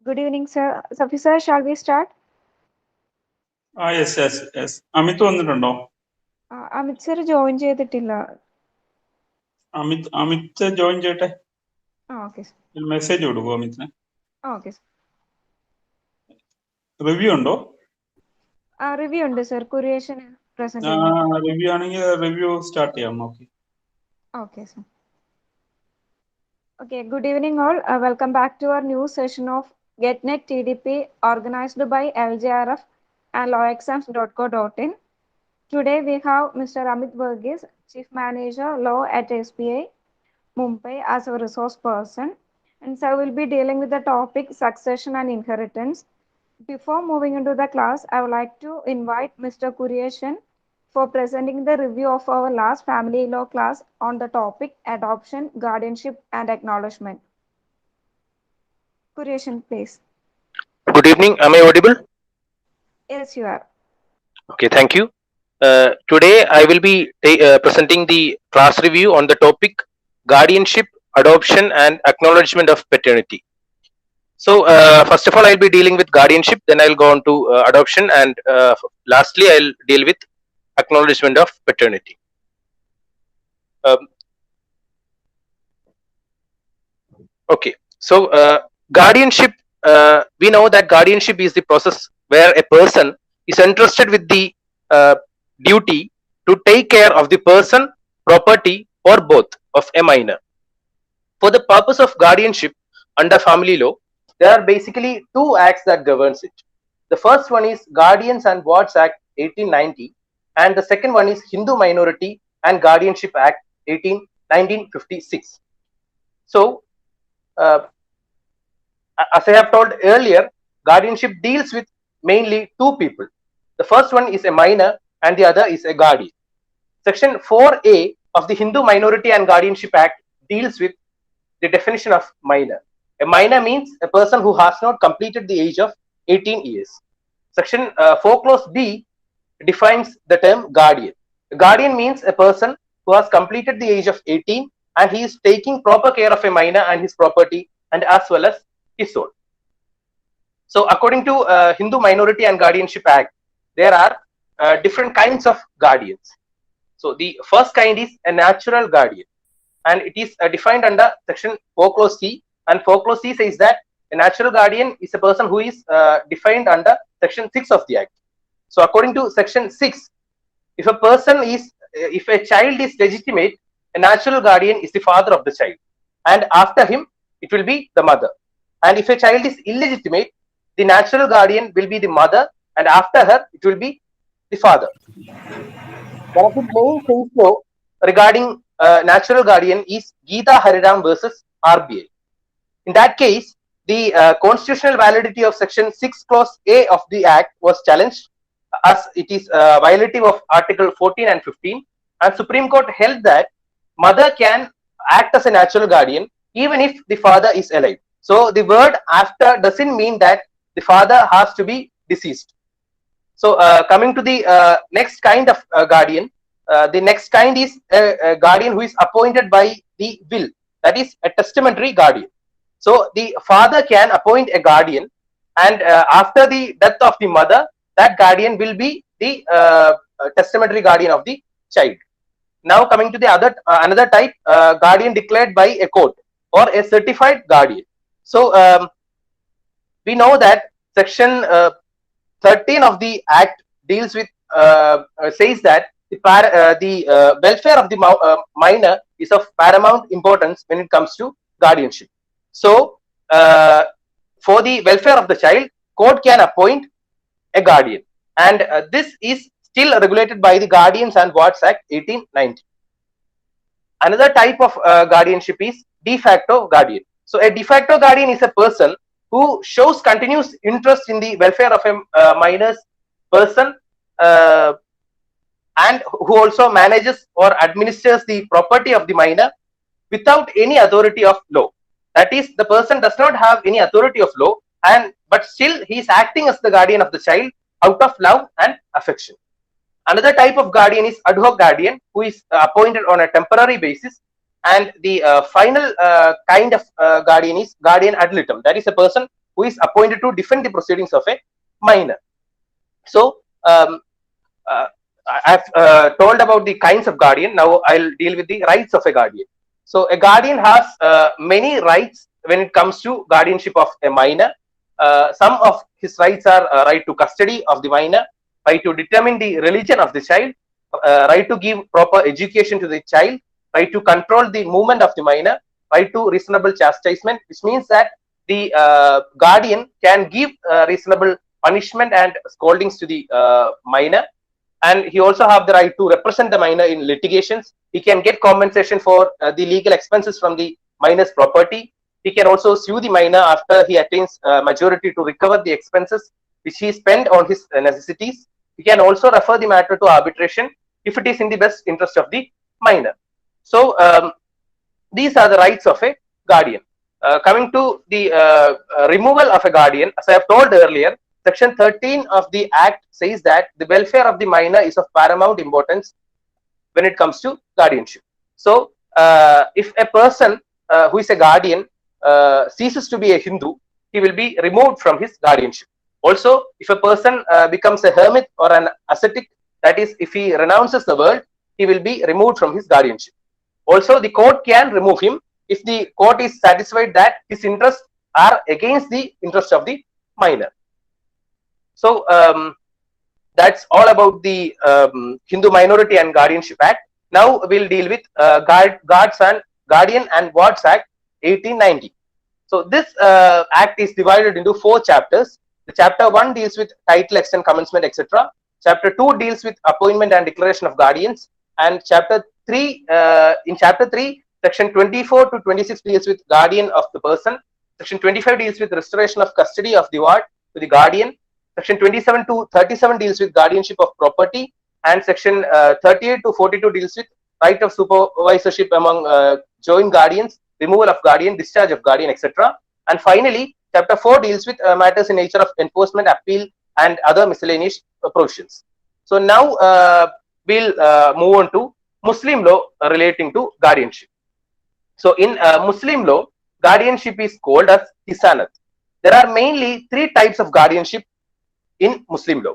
Good evening, sir. Sir, shall we start? Yes. Amit വന്നിട്ടുണ്ടോ? Amit sir join ചെയ്തിട്ടില്ല. Amit join ചെയ്യട്ടെ. Okay, sir. Message കൊടുക്കൂ അമിതിന്. Okay, sir. Review ഉണ്ടോ? Review ഉണ്ട് sir. Curation present ചെയ്യുന്നുണ്ട്. Review ആണെങ്കിൽ റിവ്യൂ സ്റ്റാർട്ട് ചെയ്യാം. Okay, sir. Okay, good evening all. Welcome back to our new session of GetNet TDP organized by LJRF and lawexams.co.in. Today we have Mr. Amit Verghese, Chief Manager Law at SBI Mumbai as a resource person, and sir will be dealing with the topic succession and inheritance. Before moving into the class, I would like to invite Mr. Kurieshan for presenting the review of our last family law class on the topic adoption, guardianship, and acknowledgement. Kurieshan, please. Good evening. Am I audible? Yes, you are. Okay, thank you. Today I will be presenting the class review on the topic guardianship, adoption, and acknowledgement of paternity. So, first of all, I'll be dealing with guardianship, then I'll go on to adoption, and lastly, I'll deal with acknowledgement of paternity. Okay, so guardianship, we know that guardianship is the process where a person is entrusted with the duty to take care of the person, property, or both of a minor. For the purpose of guardianship under family law, there are basically two acts that governs it. The first one is Guardians and Wards Act 1890, and the second one is Hindu Minority and Guardianship Act 1956. So, as I have told earlier, guardianship deals with mainly two people. The first one is a minor and the other is a guardian. Section 4A of the Hindu Minority and Guardianship Act deals with the definition of minor. A minor means a person who has not completed the age of 18 years. Section 4 clause B defines the term guardian. A guardian means a person who has completed the age of 18 and he is taking proper care of a minor and his property and as well as his own. So according to Hindu Minority and Guardianship Act, there are different kinds of guardians. So the first kind is a natural guardian, and it is defined under section 4 clause C, and 4 clause C says that a natural guardian is a person who is defined under section 6 of the act. So according to section 6, if a child is legitimate, a natural guardian is the father of the child, and after him it will be the mother. And if a child is illegitimate, the natural guardian will be the mother, and after her it will be the father. One of the main things though regarding natural guardian is Geeta Hariram versus RBI. In that case, the constitutional validity of section 6 clause A of the act was challenged as it is violative of article 14 and 15, and Supreme Court held that mother can act as a natural guardian even if the father is alive. So the word after doesn't mean that the father has to be deceased. So coming to the next kind of guardian, the next kind is a guardian who is appointed by the will, that is a testamentary guardian. So the father can appoint a guardian, and after the death of the mother, that guardian will be the testamentary guardian of the child. Now coming to the another type, guardian declared by a court or a certified guardian. So we know that section 13 of the act deals with says that the welfare of the minor is of paramount importance when it comes to guardianship. So for the welfare of the child, court can appoint a guardian, and this is still regulated by the Guardians and Wards Act 1890. Another type of guardianship is de facto guardian. So a de facto guardian is a person who shows continuous interest in the welfare of a minor's person, and who also manages or administers the property of the minor without any authority of law. That is, the person does not have any authority of law, but still he is acting as the guardian of the child out of love and affection. Another type of guardian is ad hoc guardian, who is appointed on a temporary basis. And the final kind of guardian is guardian ad litem. That is a person who is appointed to defend the proceedings of a minor. So I've told about the kinds of guardian. Now I'll deal with the rights of a guardian. So a guardian has many rights when it comes to guardianship of a minor. Some of his rights are right to custody of the minor, right to determine the religion of the child, right to give proper education to the child, right to control the movement of the minor, right to reasonable chastisement, which means that the guardian can give reasonable punishment and scoldings to the minor. And he also have the right to represent the minor in litigations. He can get compensation for the legal expenses from the minor's property. He can also sue the minor after he attains majority to recover the expenses which he spent on his necessities. He can also refer the matter to arbitration if it is in the best interest of the minor. So these are the rights of a guardian. Coming to the removal of a guardian, as I have told earlier, Section 13 of the Act says that the welfare of the minor is of paramount importance when it comes to guardianship. So, if a person who is a guardian ceases to be a Hindu, he will be removed from his guardianship. Also, if a person becomes a hermit or an ascetic, that is, if he renounces the world, he will be removed from his guardianship. Also, the court can remove him if the court is satisfied that his interests are against the interest of the minor. So that's all about the Hindu Minority and Guardianship Act. Now we'll deal with Guardian and Wards Act 1890. So this act is divided into 4 chapters. The chapter 1 deals with title, extent, commencement, etc. Chapter 2 deals with appointment and declaration of guardians. And chapter 3, in chapter 3, section 24 to 26 deals with guardian of the person. Section 25 deals with restoration of custody of the ward to the guardian. Section 27 to 37 deals with guardianship of property, and section 38 to 42 deals with right of supervisorship among joint guardians, removal of guardian, discharge of guardian, etc. And finally, chapter 4 deals with matters in nature of enforcement, appeal, and other miscellaneous provisions. So now we'll move on to Muslim law relating to guardianship. So in Muslim law, guardianship is called as hisanat. There are mainly 3 types of guardianship in Muslim law.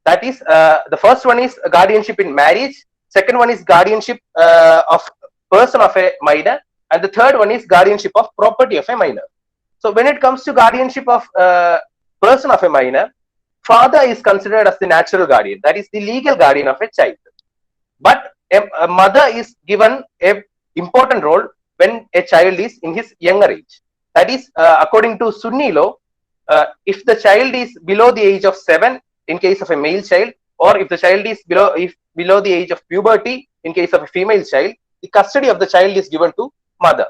That is, the first one is guardianship in marriage, second one is guardianship of person of a minor, and the third one is guardianship of property of a minor. So when it comes to guardianship of person of a minor, father is considered as the natural guardian, that is the legal guardian of a child. But a mother is given an important role when a child is in his younger age. That is, according to Sunni law, if the child is below the age of 7 in case of a male child, or if the child is below the age of puberty in case of a female child, the custody of the child is given to mother.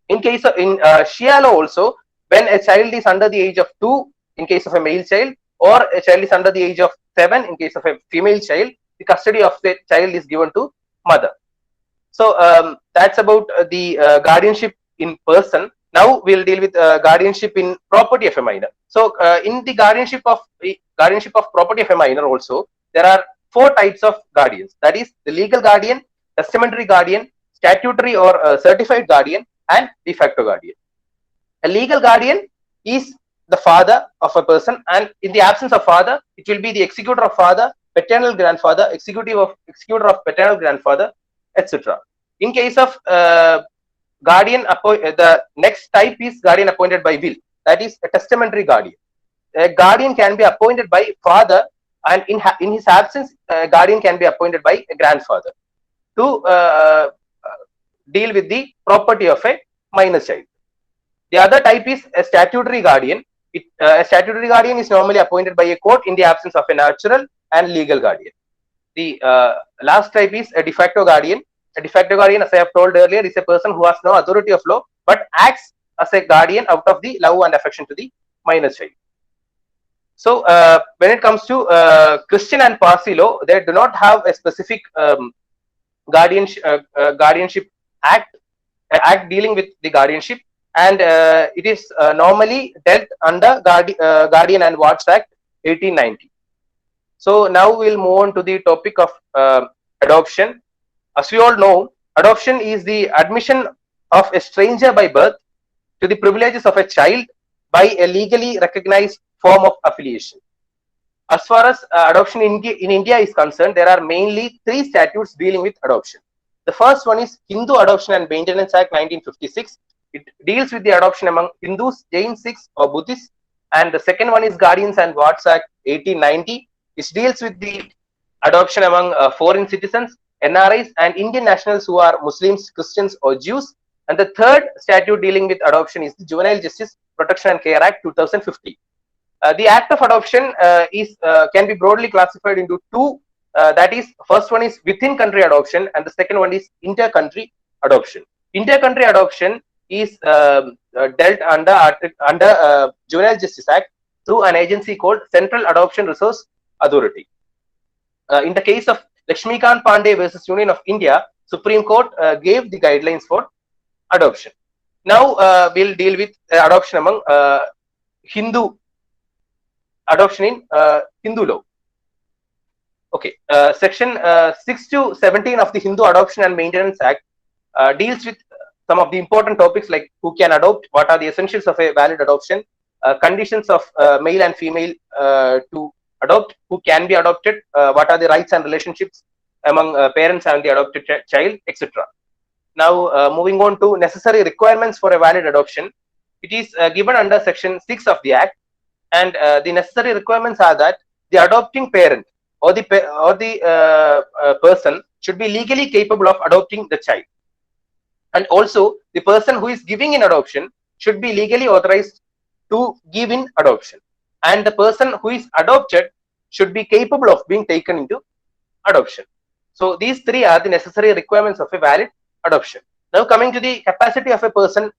In case of Shia law also, when a child is under the age of 2 in case of a male child, or a child is under the age of 7 in case of a female child, the custody of the child is given to mother. So that's about the guardianship in person. Now we'll deal with guardianship in property of a minor. So in the guardianship of property of a minor also, there are 4 types of guardians. That is the legal guardian, testamentary guardian, statutory or certified guardian, and de facto guardian. A legal guardian is the father of a person, and in the absence of father, it will be the executor of father, paternal grandfather, executor of paternal grandfather, etc. In case of guardian, the next type is guardian appointed by will. That is a testamentary guardian. A guardian can be appointed by father, and in his absence, a guardian can be appointed by a grandfather to deal with the property of a minor child. The other type is a statutory guardian. A statutory guardian is normally appointed by a court in the absence of a natural and legal guardian. The last type is a de facto guardian. A de facto guardian, as I have told earlier, is a person who has no authority of law but acts as a guardian out of the love and affection to the minor child. So when it comes to Christian and Parsi law, they do not have a specific guardianship act dealing with the guardianship, and it is normally dealt under Guardian and Wards Act 1890. So now we'll move on to the topic of adoption. As we all know, adoption is the admission of a stranger by birth to the privileges of a child by a legally recognized form of affiliation. As far as adoption in India is concerned, there are mainly 3 statutes dealing with adoption. The first one is Hindu Adoption and Maintenance Act 1956. It deals with the adoption among Hindus, Jain, Sikhs or Buddhists. And the second one is Guardians and Wards Act 1890, which deals with the adoption among foreign citizens, NRIs and Indian nationals who are Muslims, Christians or Jews. And the third statute dealing with adoption is the Juvenile Justice Protection and Care Act 2050. The act of adoption can be broadly classified into 2. That is, first one is within country adoption and the second one is inter-country adoption. Inter-country adoption is dealt under Juvenile Justice Act through an agency called Central Adoption Resource Authority. In the case of Lakshmikant Pandey versus Union of India, Supreme Court gave the guidelines for adoption. Now we'll deal with adoption among adoption in Hindu law. Okay, section 6 to 17 of the Hindu Adoption and Maintenance Act deals with some of the important topics like who can adopt, what are the essentials of a valid adoption, conditions of male and female to adopt, who can be adopted, what are the rights and relationships among parents and the adopted child, etc. Now, moving on to necessary requirements for a valid adoption, it is given under section 6 of the Act, and the necessary requirements are that the adopting parent or the person should be legally capable of adopting the child, and also the person who is giving in adoption should be legally authorized to give in adoption, and the person who is adopted should be capable of being taken into adoption. So these 3 are the necessary requirements of a valid adoption. Now coming to the capacity of a person,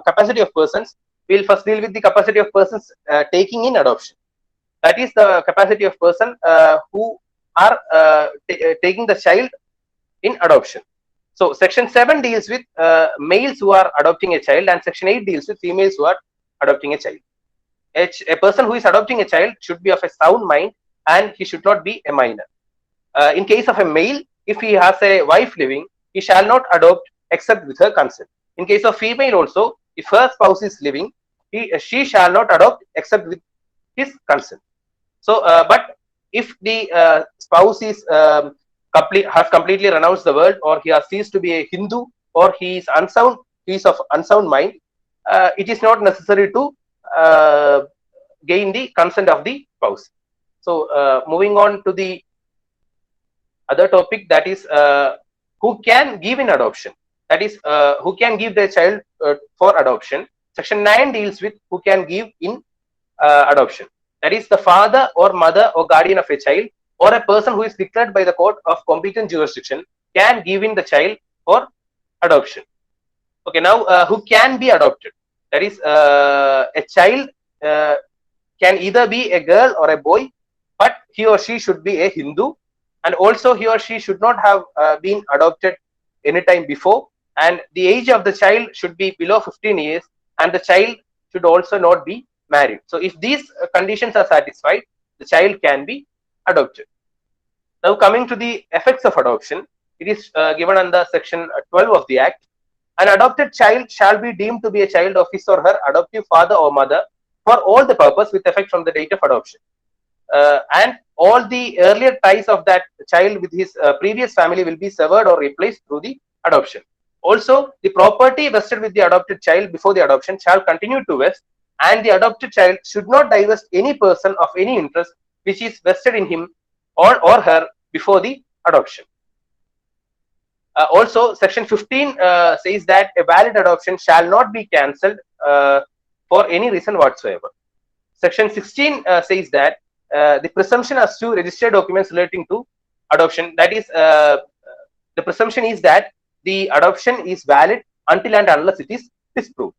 capacity of persons, we'll first deal with the capacity of persons taking in adoption. That is the capacity of person who are taking the child in adoption. So section 7 deals with males who are adopting a child, and section 8 deals with females who are adopting a child. A person who is adopting a child should be of a sound mind and he should not be a minor. In case of a male, if he has a wife living, he shall not adopt except with her consent. In case of female also, if her spouse is living, she shall not adopt except with his consent. So, but if the spouse is has completely renounced the world, or he has ceased to be a Hindu, or he is unsound, he is of unsound mind, it is not necessary to gain the consent of the spouse. So, moving on to the other topic, that is who can give in adoption. That is, who can give their child for adoption. Section 9 deals with who can give in adoption. That is, the father or mother or guardian of a child, or a person who is declared by the court of competent jurisdiction can give in the child for adoption. Okay, now who can be adopted? That is, a child can either be a girl or a boy, but he or she should be a Hindu, and also he or she should not have been adopted any time before, and the age of the child should be below 15 years, and the child should also not be married. So if these conditions are satisfied, the child can be adopted. Now coming to the effects of adoption, it is given under section 12 of the Act. An adopted child shall be deemed to be a child of his or her adoptive father or mother for all the purpose with effect from the date of adoption. And all the earlier ties of that child with his previous family will be severed or replaced through the adoption. Also, the property vested with the adopted child before the adoption shall continue to vest, and the adopted child should not divest any person of any interest which is vested in him or her before the adoption. Also, section 15 says that a valid adoption shall not be cancelled for any reason whatsoever. Section 16 says that the presumption as to registered documents relating to adoption, that is, the presumption is that the adoption is valid until and unless it is disproved.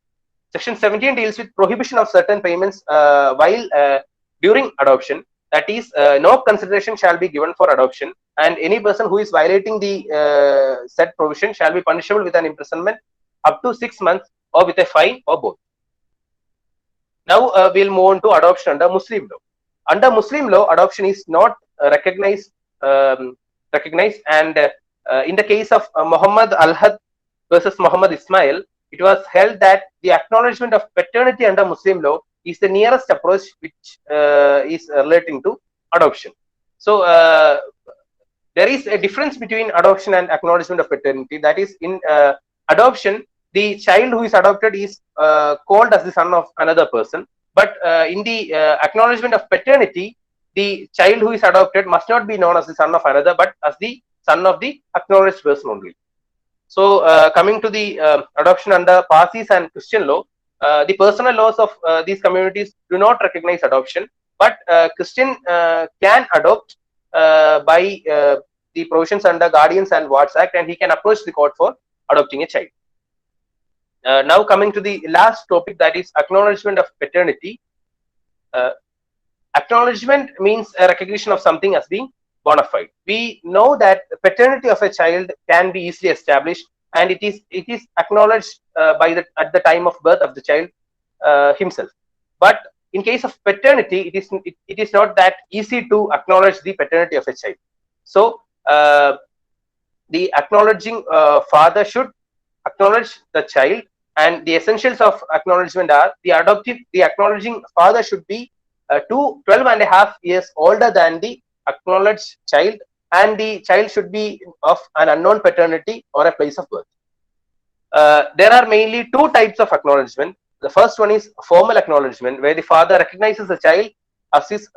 Section 17 deals with prohibition of certain payments while during adoption. That is, no consideration shall be given for adoption, and any person who is violating the said provision shall be punishable with an imprisonment up to 6 months or with a fine or both. Now we'll move on to adoption under Muslim law. Under Muslim law, adoption is not recognized, and in the case of Muhammad Al-Had versus Muhammad Ismail, it was held that the acknowledgement of paternity under Muslim law is the nearest approach which is relating to adoption. So there is a difference between adoption and acknowledgement of paternity. That is, in adoption, the child who is adopted is called as the son of another person. But in the acknowledgement of paternity, the child who is adopted must not be known as the son of another, but as the son of the acknowledged person only. So coming to the adoption under Parsis and Christian law, the personal laws of these communities do not recognize adoption, but Christian can adopt by the provisions under Guardians and Wards Act, and he can approach the court for adopting a child. Now coming to the last topic, that is acknowledgement of paternity. Acknowledgement means a recognition of something as being bona fide. We know that the paternity of a child can be easily established, and it is acknowledged at the time of birth of the child himself. But in case of paternity, it is not that easy to acknowledge the paternity of a child. So the acknowledging father should acknowledge the child, and the essentials of acknowledgement are: the acknowledging father should be 12.5 years older than the acknowledged child, and the child should be of an unknown paternity or a place of birth. There are mainly two types of acknowledgement. The first one is formal acknowledgement, where the father recognizes the child as his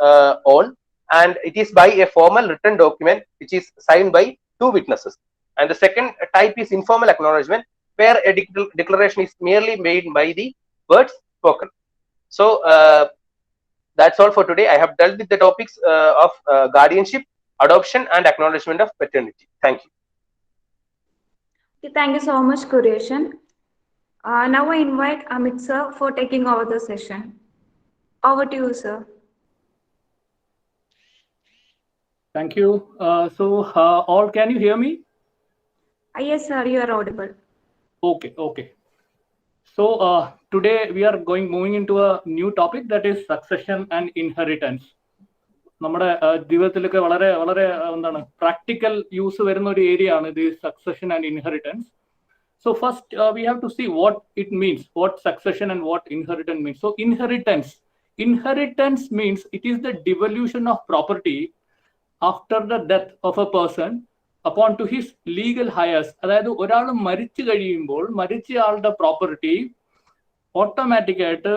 own, and it is by a formal written document which is signed by two witnesses. And the second type is informal acknowledgement, where a declaration is merely made by the words spoken. So that's all for today. I have dealt with the topics of guardianship, adoption, and acknowledgement of paternity. Thank you. Okay, thank you so much, Kureshan. Now I invite Amit sir for taking over the session. Over to you, sir. Thank you. All, can you hear me? Yes, sir, you are audible. Okay. So today we are moving into a new topic, that is succession and inheritance. നമ്മുടെ ജീവിതത്തിലൊക്കെ വളരെ വളരെ എന്താണ് practical use വരുന്ന ഒരു area ആണ് ഇത്, succession and inheritance. So first we have to see what it means, what succession and what inheritance means. So inheritance means it is the devolution of property after the death of a person upon to his legal heirs. അതായത് ഒരാൾ മരിച്ചു കഴിയുമ്പോൾ മരിച്ചയാളുടെ property ഓട്ടോമാറ്റിക്കായിട്ട്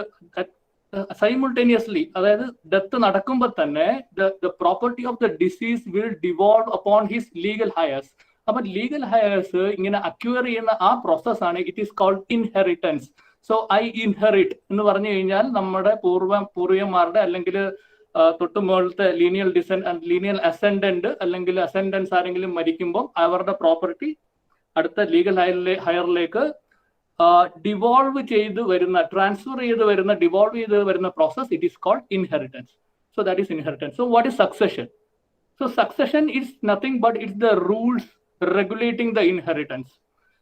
simultaneously, അതായത് death നടക്കുമ്പോൾ തന്നെ the property of the deceased will devolve upon his legal heirs. അപ്പൊ ലീഗൽ ഹയേഴ്സ് ഇങ്ങനെ അക്വയർ ചെയ്യുന്ന ആ പ്രോസസ്സാണ് it is called inheritance. So I inherit എന്ന് പറഞ്ഞു കഴിഞ്ഞാൽ നമ്മുടെ പൂർവികന്മാരുടെ അല്ലെങ്കിൽ തൊട്ട് മുകളിലത്തെ ലീനിയൽ അസെൻഡന്റ് അല്ലെങ്കിൽ അസെൻഡൻസ് ആരെങ്കിലും മരിക്കുമ്പോൾ അവരുടെ പ്രോപ്പർട്ടി അടുത്ത ലീഗൽ ഹയറിലേക്ക് ഡിവോൾവ് ചെയ്ത് വരുന്ന process, it is called inheritance. So that is inheritance. So what is succession? So succession is nothing but it's the rules regulating the inheritance.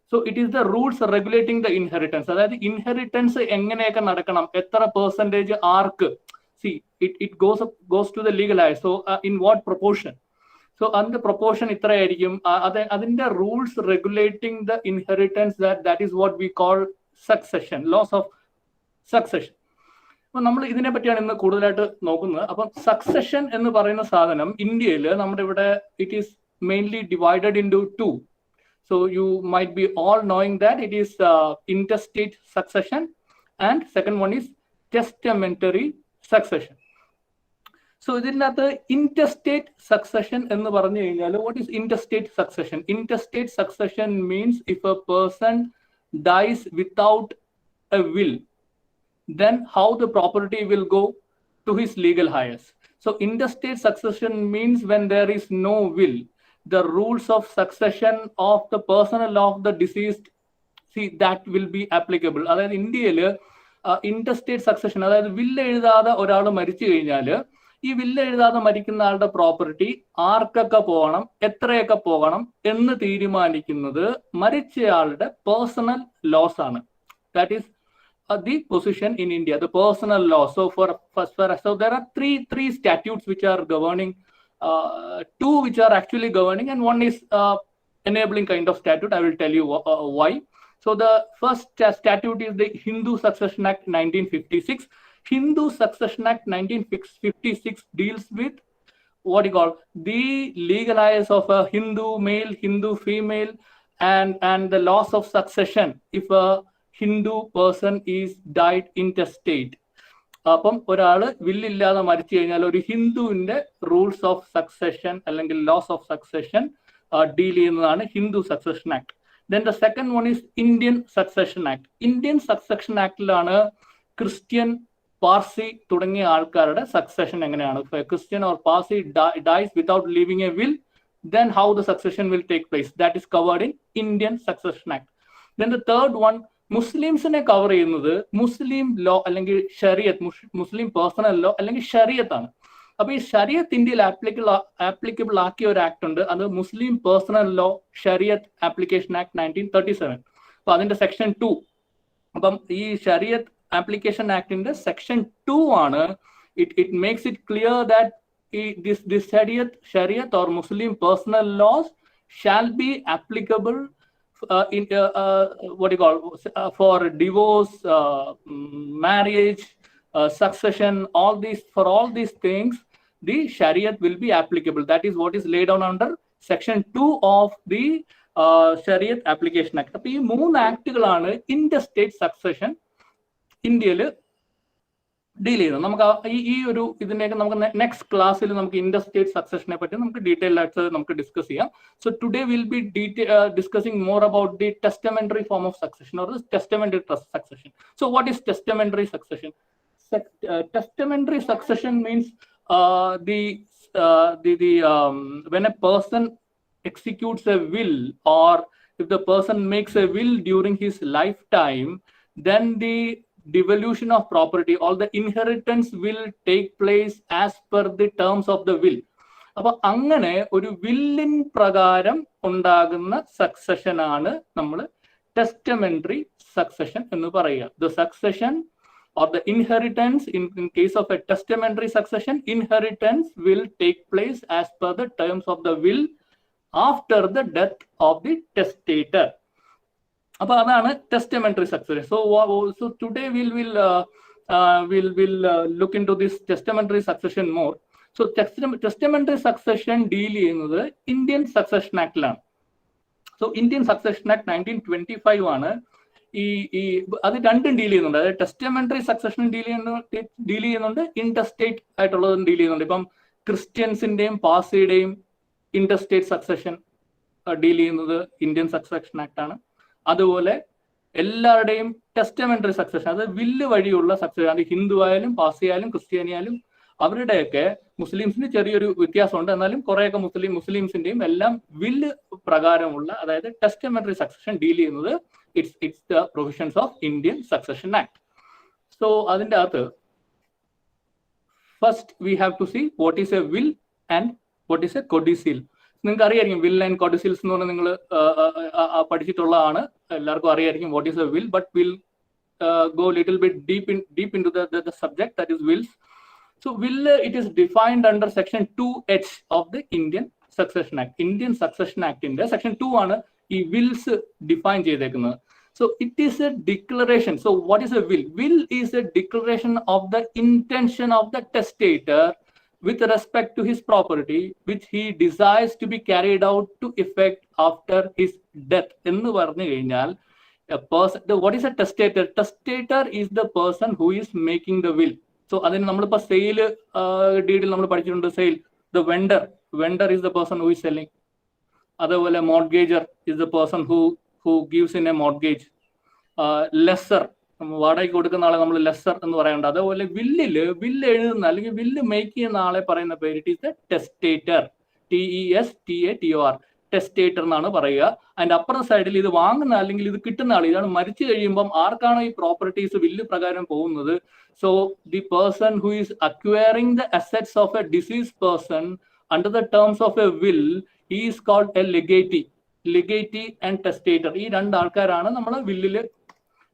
So it is the rules regulating the inheritance. അതായത് inheritance എങ്ങനെയൊക്കെ നടക്കണം, എത്ര percentage arc, it goes to the legal heir. So in what proportion? So അതിന്റെ proportion ഇത്രയായിരിക്കും. അതിന്റെ rules regulating the inheritance, that is what we call succession, laws of succession. അപ്പൊ നമ്മൾ ഇതിനെ പറ്റിയാണ് ഇന്ന് കൂടുതലായിട്ട് നോക്കുന്നത്. അപ്പം സക്സഷൻ എന്ന് പറയുന്ന സാധനം ഇന്ത്യയിൽ നമ്മുടെ ഇവിടെ it is mainly divided into two. So you might be all knowing that it is intestate succession, and second one is testamentary succession. So ഇതിനകത്ത് intestate succession എന്ന് പറഞ്ഞു കഴിഞ്ഞാൽ, what is intestate succession? Intestate succession means if a person dies without a will, then how the property will go to his legal heirs. So intestate succession means when there is no will, the rules of succession of the personal law of the deceased, that will be applicable. അതായത് ഇന്ത്യയിൽ interstate succession, അതായത് വില്ല് എഴുതാതെ ഒരാൾ മരിച്ചു കഴിഞ്ഞാൽ ഈ വില്ല് എഴുതാതെ മരിക്കുന്ന ആളുടെ പ്രോപ്പർട്ടി ആർക്കൊക്കെ പോകണം, എത്രയൊക്കെ പോകണം എന്ന് തീരുമാനിക്കുന്നത് മരിച്ചയാളുടെ പേഴ്സണൽ ലോസ് ആണ്. That is the position in India, the personal law. So there are three statutes which are governing, two which are actually governing, and one is enabling kind of statute. I will tell you why. So So the first statute is the Hindu Succession Act 1956. Hindu Succession Act 1956 deals with what you call the legalize of a Hindu male, Hindu female, and the loss of succession if a Hindu person is died intestate. അപ്പം ഒരാള് വില്ലില്ലാതെ മരിച്ചു കഴിഞ്ഞാൽ ഒരു ഹിന്ദുവിന്റെ rules of succession അല്ലെങ്കിൽ loss of succession deal ചെയ്യുന്നതാണ് Hindu succession act. Then the second one is Indian Succession Act. Indian Succession Actലാണ് Christian, Parsi തുടങ്ങിയ ആൾക്കാരുടെ സക്സഷൻ എങ്ങനെയാണ്. If a Christian or Parsi dies without leaving a will, then how the succession will take place. That is covered in Indian Succession Act. Then the third one, മുസ്ലിംസിനെ cover ചെയ്യുന്നത് Muslim law അല്ലെങ്കിൽ ഷരിയത്ത്, മുസ്ലിം personal law അല്ലെങ്കിൽ ഷരിയത്ത് ആണ്. അപ്പൊ ഈ ഷരിയത്ത് ഇന്ത്യയിൽ applicable ആക്കിയ ഒരു ആക്ട് ഉണ്ട്, അത് Muslim personal law Shariat application act 1937. അപ്പൊ അതിന്റെ സെക്ഷൻ 2. അപ്പം ഈ ഷരിയത്ത് ആപ്ലിക്കേഷൻ ആക്ടിന്റെ സെക്ഷൻ 2 ആണ് it makes it clear that this Shariat or Muslim personal laws shall be applicable what do you call for divorce, marriage, succession, for all these things the Shariat will be applicable. That is what is laid down under section 2 of the Shariat Application Act. അപ്പോൾ ഈ 3 ആക്ടുകളാണ് interstate succession ഇന്ത്യയിൽ deal ചെയ്യുന്നത്. നമുക്ക് ഈ ഒരു ഇതിനെയൊക്കെ നമുക്ക് next ക്ലാസ്സിൽ നമുക്ക് ഇന്റർസ്റ്റേറ്റ് സക്സഷനെ പറ്റി നമുക്ക് ഡീറ്റെയിൽ ആയിട്ട് നമുക്ക് ഡിസ്കസ് ചെയ്യാം. So today will be discussing more about the testamentary form of succession or testamentary succession. So what is testamentary succession? Testamentary succession means when a person executes a will, or if the person makes a will during his lifetime, then the devolution of property, all the inheritance will take place as per the terms of the will. അപ്പൊ അങ്ങനെ ഒരു വില്ലിൻ പ്രകാരം ഉണ്ടാകുന്ന succession ആണ് നമ്മൾ ടെസ്റ്റമെന്ററി succession എന്ന് പറയുക. The succession or the inheritance in case of a testamentary succession, inheritance will take place as per the terms of the will after the death of the testator. അപ്പൊ അതാണ് ടെസ്റ്റമെന്ററി succession. So today we'll look into this testamentary succession more. So testamentary succession deal ചെയ്യുന്നത് Indian succession ആക്ടിലാണ്. So Indian succession act 1925 ആണ് ഈ അത് രണ്ടും deal ചെയ്യുന്നുണ്ട്. അതായത് ടെസ്റ്റമെന്ററി സക്സഷൻ ഡീൽ ചെയ്യുന്നുണ്ട്, ഇന്റർസ്റ്റേറ്റ് ആയിട്ടുള്ളതും ഡീൽ ചെയ്യുന്നുണ്ട്. ഇപ്പം ക്രിസ്ത്യൻസിന്റെയും പാർസിയുടെയും ഇന്റർസ്റ്റേറ്റ് സക്സഷൻ ഡീൽ ചെയ്യുന്നത് ഇന്ത്യൻ സക്സഷൻ ആക്ട് ആണ്. അതുപോലെ എല്ലാവരുടെയും ടെസ്റ്റമെന്ററി സക്സഷൻ, അത് വില്ല് വഴിയുള്ള സക്സഷൻ, അത് ഹിന്ദു ആയാലും പാർസി ആയാലും ക്രിസ്ത്യാനി ആയാലും അവരുടെയൊക്കെ, മുസ്ലിംസിന് ചെറിയൊരു വ്യത്യാസമുണ്ട്, എന്നാലും കുറേയൊക്കെ മുസ്ലിംസിന്റെയും എല്ലാം വില്ല് പ്രകാരമുള്ള, അതായത് ടെസ്റ്റമെന്ററി സക്സഷൻ ഡീൽ ചെയ്യുന്നത് it's the provisions of Indian Succession Act. So അതിന്റെ അകത്ത് first we have to see what is a will and what is a codicil. നിങ്ങൾക്ക് അറിയായിരിക്കും വിൽ ആൻഡ് കോഡിസിൽസ് എന്ന് പറഞ്ഞാൽ നിങ്ങൾ പഠിച്ചിട്ടുള്ളതാണ്, എല്ലാവർക്കും അറിയായിരിക്കും what is a will, but we'll go little bit deep into the subject, that is wills. So will, it is defined under section 2H of the Indian Succession Act. Indian Succession Act ന്റെ section 2 ആണ് ഈ wills define ചെയ്തേക്കുന്നത്. So it is a declaration. So what is a will? Will is a declaration of the intention of the testator with respect to his property, which he desires to be carried out to effect after his death. എന്ന് പറഞ്ഞു കഴിഞ്ഞാൽ a person, what is a testator? Testator is the person who is making the will. So അതിന് നമ്മളിപ്പോൾ sale ഡീഡിൽ നമ്മൾ പഠിച്ചിട്ടുണ്ട്, sale, the vendor is the person who is selling. അതേപോലെ മോർഗേജർ is the person who gives in a mortgage. Lesser, വാടകയ്ക്ക് കൊടുക്കുന്ന ആളെ നമ്മൾ lesser എന്ന് പറയാറുണ്ട്. അതേപോലെ വില്ല് എഴുതുന്ന അല്ലെങ്കിൽ വില്ല് മേക്ക് ചെയ്യുന്ന ആളെ പറയുന്ന പേര് ഇറ്റ് ഈസ് ദ ടെസ്റ്റേറ്റർ, TESTATOR, ടെസ്റ്റേറ്റർ എന്നാണ് പറയുക. അതിന്റെ അപ്പുറത്തെ സൈഡിൽ ഇത് വാങ്ങുന്ന അല്ലെങ്കിൽ ഇത് കിട്ടുന്ന ആൾ, ഇതാണ് മരിച്ചു കഴിയുമ്പം ആർക്കാണോ ഈ പ്രോപ്പർട്ടീസ് വില്ല് പ്രകാരം പോകുന്നത്. So the person who is acquiring the assets of a deceased person under the terms of a will is called a legatee and testator. ഈ രണ്ടാൾക്കാരാണ് നമ്മളെ വില്ലില്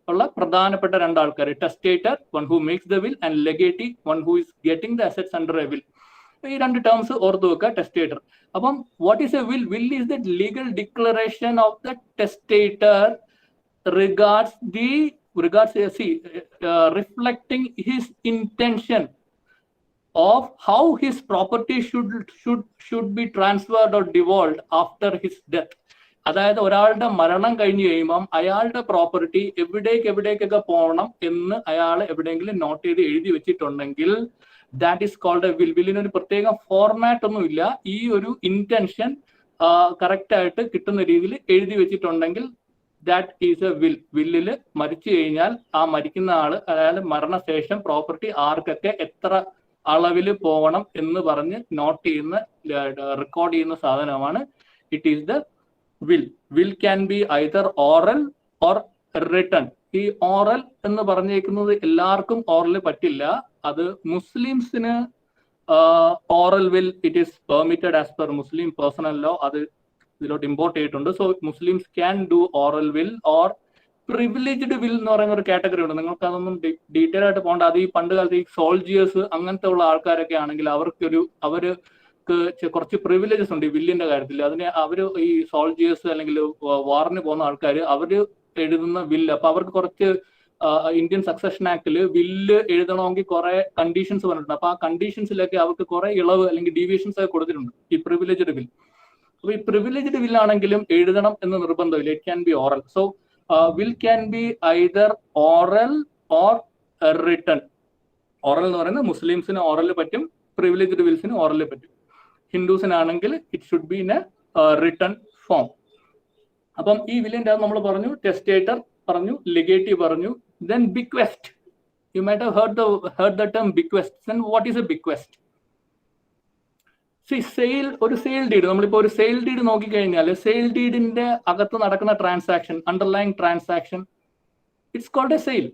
ഉള്ള പ്രധാനപ്പെട്ട രണ്ടാൾക്കാർ. Testator, one who makes the will, and legatee, one who is getting the assets under a will. ഈ രണ്ട് terms ഓർത്തു വെക്കുക, ടെസ്റ്റേറ്റർ. അപ്പം what is a will? Will is the legal declaration of the ടെസ്റ്റേറ്റർ reflecting his intention of how his property should be transferred or devolved after his death. അതായത് ഒരാളുടെ മരണം കഴിഞ്ഞു കഴിയുമ്പം അയാളുടെ പ്രോപ്പർട്ടി എവിടേക്കൊക്കെ പോകണം എന്ന് അയാൾ എവിടെയെങ്കിലും നോട്ട് ചെയ്ത് എഴുതി വെച്ചിട്ടുണ്ടെങ്കിൽ that is called a will. വില്ലിനൊരു പ്രത്യേക ഫോർമാറ്റ് ഒന്നുമില്ല. ഈ ഒരു ഇന്റൻഷൻ കറക്റ്റ് ആയിട്ട് കിട്ടുന്ന രീതിയിൽ എഴുതി വെച്ചിട്ടുണ്ടെങ്കിൽ ദാറ്റ് ഈസ് എ വിൽ. വില്ലില് മരിച്ചു കഴിഞ്ഞാൽ ആ മരിക്കുന്ന ആള് അതായത് മരണശേഷം പ്രോപ്പർട്ടി ആർക്കൊക്കെ എത്ര അളവിൽ പോകണം എന്ന് പറഞ്ഞ് നോട്ട് ചെയ്യുന്ന റെക്കോർഡ് ചെയ്യുന്ന സാധനമാണ് it is the will. Will can be either oral or written. ഈ ഓറൽ എന്ന് പറഞ്ഞേക്കുന്നത് എല്ലാവർക്കും ഓറൽ പറ്റില്ല. അത് മുസ്ലിംസിന് oral will it is permitted as per Muslim personal law. അത് ഇതിലോട്ട് ഇമ്പോർട്ട് ചെയ്തിട്ടുണ്ട്. So Muslims can do oral will or privileged will എന്ന് പറയുന്ന ഒരു കാറ്റഗറി ഉണ്ട്. നിങ്ങൾക്ക് അതൊന്നും ഡീറ്റെയിൽ ആയിട്ട് പോകണ്ട. അത് ഈ പണ്ട് കാലത്ത് ഈ സോൾജിയേഴ്സ് അങ്ങനത്തെ ഉള്ള ആൾക്കാരൊക്കെ ആണെങ്കിൽ അവര് കുറച്ച് പ്രിവിലേജസ് ഉണ്ട് ഈ വില്ലിന്റെ കാര്യത്തിൽ. അതിന് അവര് ഈ സോൾജിയേഴ്സ് അല്ലെങ്കിൽ വാറിന് പോകുന്ന ആൾക്കാർ അവര് എഴുതുന്ന വില്ല്. അപ്പൊ അവർക്ക് കുറച്ച് ഇന്ത്യൻ സക്സഷൻ ആക്ടില് വില്ല് എഴുതണമെങ്കിൽ കുറെ കണ്ടീഷൻസ് പറഞ്ഞിട്ടുണ്ട്. അപ്പൊ ആ കണ്ടീഷൻസിലൊക്കെ അവർക്ക് കുറെ ഇളവ് അല്ലെങ്കിൽ ഡീവിയേഷൻസ് ഒക്കെ കൊടുത്തിട്ടുണ്ട് ഈ പ്രിവിലേജ്ഡ് വിൽ. അപ്പൊ ഈ പ്രിവിലേജ്ഡ് വില്ലാണെങ്കിലും എഴുതണം എന്ന് നിർബന്ധമില്ല. It can be oral. So will can be either oral or written. Oral എന്ന് പറയുന്നത് മുസ്ലിംസിന് ഓറൽ പറ്റും, പ്രിവിലേജ്ഡ് വിൽസിന് ഓറൽ പറ്റും. ഹിന്ദുസിനാണെങ്കിൽ it should be in a written form. അപ്പം ഈ വില്ലിന്റെ അത് നമ്മൾ പറഞ്ഞു, ടെസ്റ്റേറ്റർ പറഞ്ഞു, ലെഗേറ്റി പറഞ്ഞു, then bequest. You might have heard the term bequest. Then what is a bequest? ഒരു സെയിൽ ഡീഡ്, നമ്മളിപ്പോ ഒരു സെയിൽ ഡീഡ് നോക്കിക്കഴിഞ്ഞാൽ സെയിൽ ഡീഡിന്റെ അകത്ത് നടക്കുന്ന transaction, underlying transaction, it's called a sale.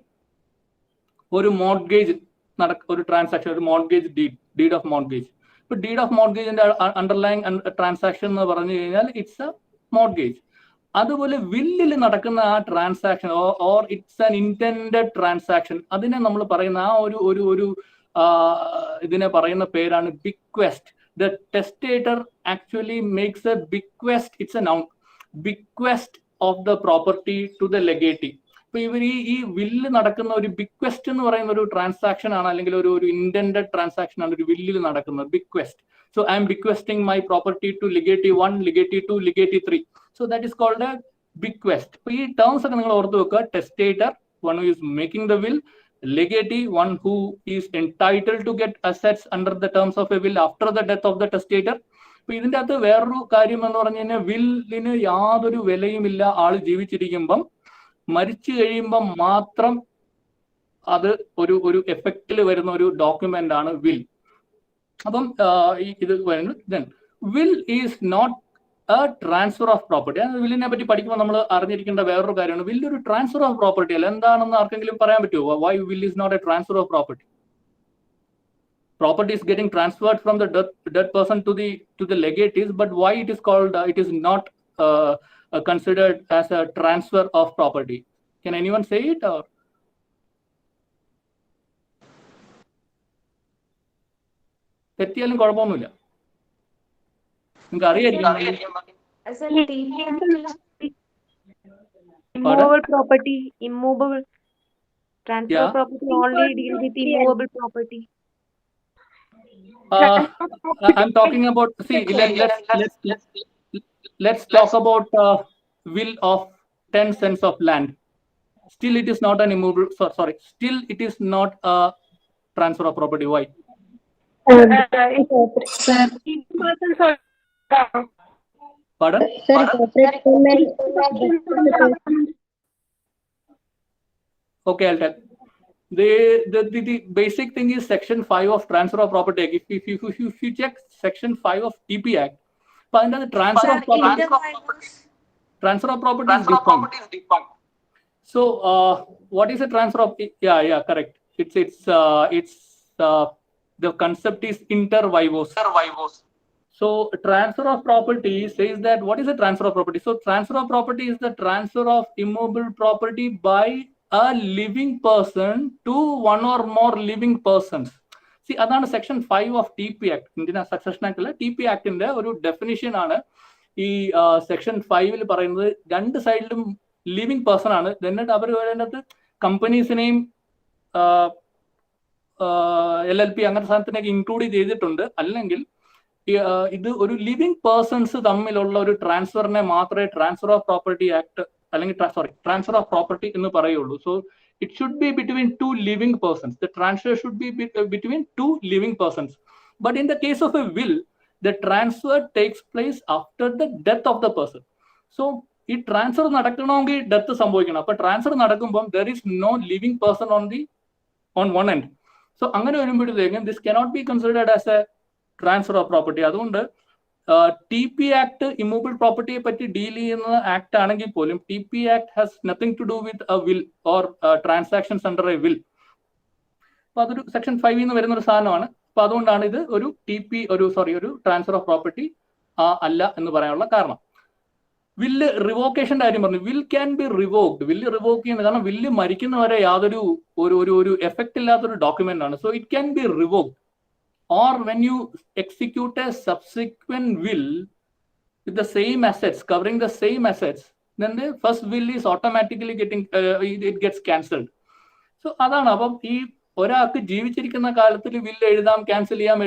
ഒരു മോർഗേജ് ഒരു ട്രാൻസാക്ഷൻ, ഒരു മോർഗേജ് ഡീഡ് ഓഫ് മോർഗേജ്. ഇപ്പൊ ഡീഡ് ഓഫ് മോർഗേജിന്റെ അണ്ടർലൈങ് ട്രാൻസാക്ഷൻ എന്ന് പറഞ്ഞു കഴിഞ്ഞാൽ ഇറ്റ്സ് എ മോർഗേജ്. അതുപോലെ വില്ലിൽ നടക്കുന്ന ആ transaction or it's an intended transaction, അതിനെ നമ്മൾ പറയുന്ന ആ ഒരു ഇതിനെ പറയുന്ന പേരാണ് ബിക്വെസ്റ്റ്. The testator actually makes a bequest. It's a noun. Bequest of the property to the legatee. ഇപ്പൊ ഇവർ ഈ വില്ല് നടക്കുന്ന ഒരു ബിക്വെസ്റ്റ് എന്ന് പറയുന്ന ഒരു ട്രാൻസാക്ഷൻ ആണ്, അല്ലെങ്കിൽ ഒരു ഇന്റൻഡഡ് ട്രാൻസാക്ഷൻ ആണ് ഒരു വില്ലിൽ നടക്കുന്നത്, bequest. So I'm bequesting my property to legatee 1, legatee 2, legatee 3. So that is called a bequest. ഇപ്പൊ ഈ ടേംസ് ഒക്കെ നിങ്ങൾ ഓർത്ത് വെക്കുക. Testator, one who is making the will. Legatee, one who is entitled to get assets under the terms of a will after the death of the testator. അപ്പൊ ഇതിന്റെ അകത്ത് വേറൊരു കാര്യം എന്ന് പറഞ്ഞു കഴിഞ്ഞാൽ വില്ലിന് യാതൊരു വിലയുമില്ല. ആള് ജീവിച്ചിരിക്കുമ്പം, മരിച്ചു കഴിയുമ്പം മാത്രം അത് ഒരു എഫക്റ്റിൽ വരുന്ന ഒരു ഡോക്യുമെന്റ് ആണ് വിൽ. അപ്പം ഇത് വരുന്നത് then will is not a transfer of property. വില്ലിനെ പറ്റി പഠിക്കുമ്പോൾ നമ്മൾ അറിഞ്ഞിരിക്കേണ്ട വേറൊരു കാര്യമാണ്, വില്ല് ഒരു ട്രാൻസ്ഫർ ഓഫ് പ്രോപ്പർട്ടി അല്ല. എന്താണെന്ന് ആർക്കെങ്കിലും പറയാൻ പറ്റുമോ? Why will is not a transfer of property? Property is getting transferred from the dead person to the legatees, but why it is called it is not considered as a transfer of property? Can anyone say it? Or തെറ്റിയാലും കുഴപ്പമൊന്നുമില്ല, നിങ്ങൾക്ക് അറിയായിരിക്കും. Immovable property, immovable transfer property only deal with immovable property. I'm talking about, see, let's talk about will of 10 cents of land. Still it is not an immovable, sorry, still it is not a transfer of property. Why? Pardon? Okay, I'll tell. The basic thing is section 5 of Transfer of Property Act. If you check section 5 of TP Act, the transfer of property is defined. So what is a transfer of? Yeah, correct. It's the concept is inter vivos. So transfer of property says that what is a transfer of property? So transfer of property is the transfer of immovable property by a living person to one or more living persons. See, അതാണ് section 5 of TP Act. Indian succession act അല്ല, TP ആക്ടിന്റെ ഒരു definition ആണ് ഈ section 5 പറയുന്നത്. രണ്ട് സൈഡിലും living person ആണ്. എന്നിട്ട് അവർ അതിനകത്ത് കമ്പനീസിനെയും LLP അങ്ങനത്തെ സാധനത്തിനൊക്കെ ഇൻക്ലൂഡ് ചെയ്തിട്ടുണ്ട്. അല്ലെങ്കിൽ ഇത് ഒരു ലിവിങ് പേഴ്സൺസ് തമ്മിലുള്ള ഒരു ട്രാൻസ്ഫറിനെ മാത്രമേ ട്രാൻസ്ഫർ ഓഫ് പ്രോപ്പർട്ടി ആക്ട് അല്ലെങ്കിൽ ട്രാൻസ്ഫർ ഓഫ് പ്രോപ്പർട്ടി എന്ന് പറയുള്ളൂ. So it should be between two living persons. The transfer should be between two living persons. But in the case of a will, the transfer takes place after the death of the person. So ഈ transfer നടക്കണമെങ്കിൽ death സംഭവിക്കണം. അപ്പൊ transfer നടക്കുമ്പോൾ there is no living person on one end. So അങ്ങനെ വരുമ്പോഴത്തേക്കും this cannot be considered as a transfer of property. അതുകൊണ്ട് TP act immovable പ്രോപ്പർട്ടിയെ പറ്റി ഡീൽ ചെയ്യുന്ന ആക്ട് ആണെങ്കിൽ പോലും TP act has nothing to do with a will or transactions under a will. അപ്പൊ അതൊരു സെക്ഷൻ 5 നിന്ന് വരുന്ന ഒരു സാധനമാണ്. അപ്പൊ അതുകൊണ്ടാണ് ഇത് ഒരു ഒരു ട്രാൻസ്ഫർ ഓഫ് പ്രോപ്പർട്ടി അല്ല എന്ന് പറയാനുള്ള കാരണം. വില്ല് റിവോക്കേഷന്റെ കാര്യം പറഞ്ഞു. Will can B revoked. വില്ല് റിവോക്ക് ചെയ്യുന്നത് കാരണം വില്ല് മരിക്കുന്നവരെ യാതൊരു ഒരു എഫക്റ്റ് ഇല്ലാത്തൊരു ഡോക്യുമെന്റ് ആണ്. So it can B revoked. Or when you execute a subsequent will with the same assets, covering the same assets, then the first will is automatically it gets cancelled. So അതാണ്. അപ്പം ഈ ഒരാൾക്ക് ജീവിച്ചിരിക്കുന്ന കാലത്തിൽ വില്ല് എഴുതാം, cancel ചെയ്യാം,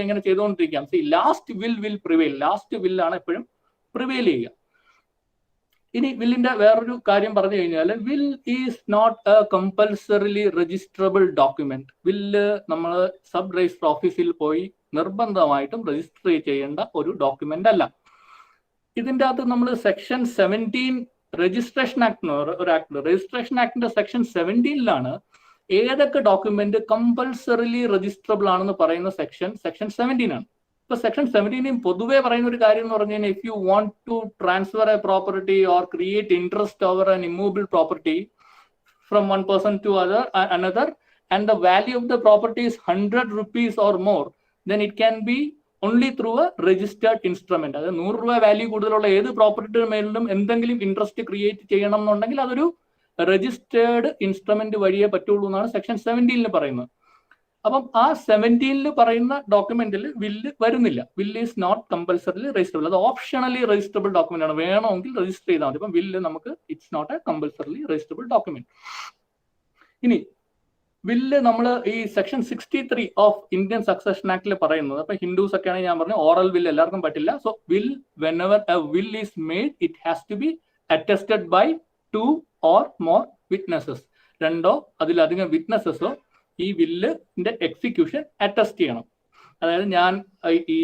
ഇങ്ങനെ ചെയ്തുകൊണ്ടിരിക്കാം. Last will prevail. ലാസ്റ്റ് വില്ലാണ് എപ്പോഴും പ്രിവെയിൽ ചെയ്യുക. ഇനി വില്ലിന്റെ വേറൊരു കാര്യം പറഞ്ഞു കഴിഞ്ഞാൽ will is not a compulsorily registrable document. വില്ല് നമ്മൾ സബ് രജിസ്റ്റർ ഓഫീസിൽ പോയി നിർബന്ധമായിട്ടും രജിസ്റ്റർ ചെയ്യേണ്ട ഒരു ഡോക്യുമെന്റ് അല്ല. ഇതിൻ്റെ അകത്ത് നമ്മൾ സെക്ഷൻ 17 രജിസ്ട്രേഷൻ ആക്ട് ഒരു ആക്ട്, രജിസ്ട്രേഷൻ ആക്ടിന്റെ സെക്ഷൻ 17 ഏതൊക്കെ ഡോക്യുമെന്റ് കമ്പൽസറിലി രജിസ്റ്ററബിൾ ആണെന്ന് പറയുന്ന സെക്ഷൻ 17 ആണ്. ഇപ്പൊ സെക്ഷൻ 17 പൊതുവെ പറയുന്ന ഒരു കാര്യം എന്ന് പറഞ്ഞു കഴിഞ്ഞാൽ if you want to transfer a property or create interest over an immovable property from one person to another and the value of the property is 100 rupees or more, then it can be only through a registered instrument. അതായത് 100 രൂപ value കൂടുതലുള്ള ഏത് പ്രോപ്പർട്ടിയുടെ മേലിലും എന്തെങ്കിലും interest create ചെയ്യണം എന്നുണ്ടെങ്കിൽ അതൊരു registered instrument വഴിയേ പറ്റുള്ളൂ എന്നാണ് സെക്ഷൻ 17 പറയുന്നത്. അപ്പം ആ 17 പറയുന്ന ഡോക്യുമെന്റിൽ വില്ല് വരുന്നില്ല. വില്ല് ഈസ് നോട്ട് കമ്പൽസറിലി രജിസ്റ്ററബിൾ. അത് ഓപ്ഷണലി രജിസ്റ്ററബിൾ ഡോക്യുമെന്റ് ആണ്. വേണമെങ്കിൽ രജിസ്റ്റർ ചെയ്താൽ മതി. അപ്പം വില്ല് നമുക്ക് it's not a compulsorily registrable document. ഇനി വില്ല് നമ്മൾ ഈ സെക്ഷൻ 63 ഓഫ് ഇന്ത്യൻ സക്സഷൻ ആക്ടിൽ പറയുന്നത്, അപ്പൊ ഹിന്ദുസ് ഒക്കെ ആണെങ്കിൽ ഞാൻ പറഞ്ഞു ഓറൽ വില്ല് എല്ലാവർക്കും പറ്റില്ല. So will whenever a will is made it has to be attested by 2 or more witnesses. 2 അതിലധികം വിറ്റ്നസസോ ഈ വില്ലിന്റെ എക്സിക്യൂഷൻ അറ്റസ്റ്റ് ചെയ്യണം. അതായത് ഞാൻ ഈ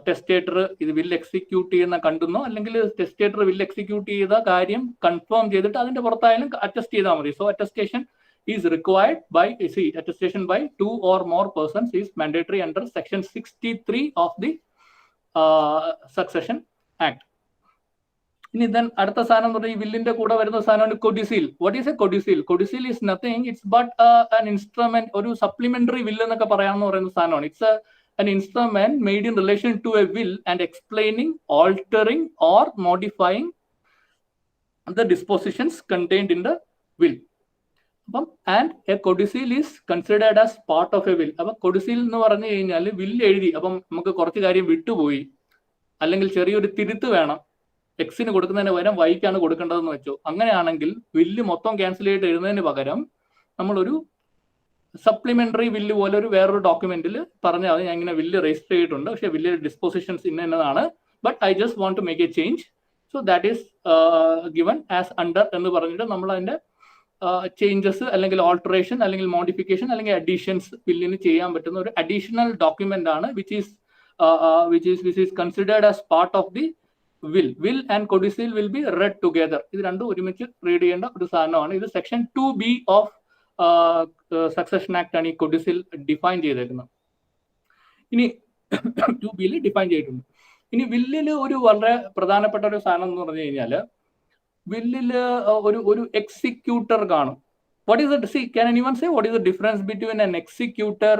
ടെസ്റ്റേറ്റർ ഇത് വില്ല് എക്സിക്യൂട്ട് ചെയ്യുന്ന കണ്ടുന്നോ അല്ലെങ്കിൽ ടെസ്റ്റേറ്റർ വില്ല് എക്സിക്യൂട്ട് ചെയ്ത കാര്യം കൺഫേം ചെയ്തിട്ട് അതിന്റെ പുറത്തായാലും അറ്റസ്റ്റ് ചെയ്താൽ മതി. So attestation is required by attestation by 2 or more persons is mandatory under section 63 of the Succession Act. ഇനി then അടുത്ത സാധനം എന്ന് പറഞ്ഞാൽ ഈ വില്ലിന്റെ കൂടെ വരുന്ന സാധനമാണ് codicil. What is a codicil? Codicil is nothing, it's but an instrument, ഒരു സപ്ലിമെന്ററി വില്ല് എന്നൊക്കെ പറയാമെന്ന് പറയുന്ന സാധനമാണ്. It's an instrument made in relation to a will and explaining, altering or modifying the dispositions contained in the will. അപ്പം and a codicil is considered as part of a will. അപ്പം codicil എന്ന് പറഞ്ഞു കഴിഞ്ഞാൽ വില്ല് എഴുതി, അപ്പം നമുക്ക് കുറച്ച് കാര്യം വിട്ടുപോയി അല്ലെങ്കിൽ ചെറിയൊരു തിരുത്ത് വേണം, എക്സിന് കൊടുക്കുന്നതിന് പകരം വൈക്കാണ് കൊടുക്കേണ്ടതെന്ന് വെച്ചോ. അങ്ങനെയാണെങ്കിൽ വില്ല് മൊത്തം ക്യാൻസൽ ചെയ്തിട്ട് എഴുതുന്നതിന് പകരം നമ്മളൊരു സപ്ലിമെന്ററി വില്ല് പോലെ ഒരു വേറൊരു ഡോക്യുമെന്റിൽ പറഞ്ഞാൽ ഞാൻ ഇങ്ങനെ വില്ല് രജിസ്റ്റർ ചെയ്തിട്ടുണ്ട്, പക്ഷേ വില്ലിന്റെ ഡിസ്പോസിഷൻസ് ഇന്നതാണ്, but I just want to make a change, so that is given as under എന്ന് പറഞ്ഞിട്ട് നമ്മൾ അതിന്റെ ചേഞ്ചസ് അല്ലെങ്കിൽ ഓൾട്ടറേഷൻ അല്ലെങ്കിൽ മോഡിഫിക്കേഷൻ അല്ലെങ്കിൽ അഡീഷൻസ് വില്ലിന് ചെയ്യാൻ പറ്റുന്ന ഒരു അഡീഷണൽ ഡോക്യുമെന്റ് ആണ് which is considered as part of the will. Will and codicil will be read together. ഇത് രണ്ടും ഒരുമിച്ച് റീഡ് ചെയ്യേണ്ട ഒരു സാധനമാണ്. ഇത് section 2B of succession act ആണ് ഈ കൊഡിസിൽ ഡിഫൈൻ ചെയ്തേക്കുന്നത്. ഇനി 2B ഡിഫൈൻ ചെയ്തിട്ടുണ്ട്. ഇനി വില്ലിൽ ഒരു വളരെ പ്രധാനപ്പെട്ട ഒരു സാധനം എന്ന് പറഞ്ഞു കഴിഞ്ഞാൽ വില്ലില് ഒരു എക്സിക്യൂട്ടർ കാണും. What is the can anyone say what is the difference between an executor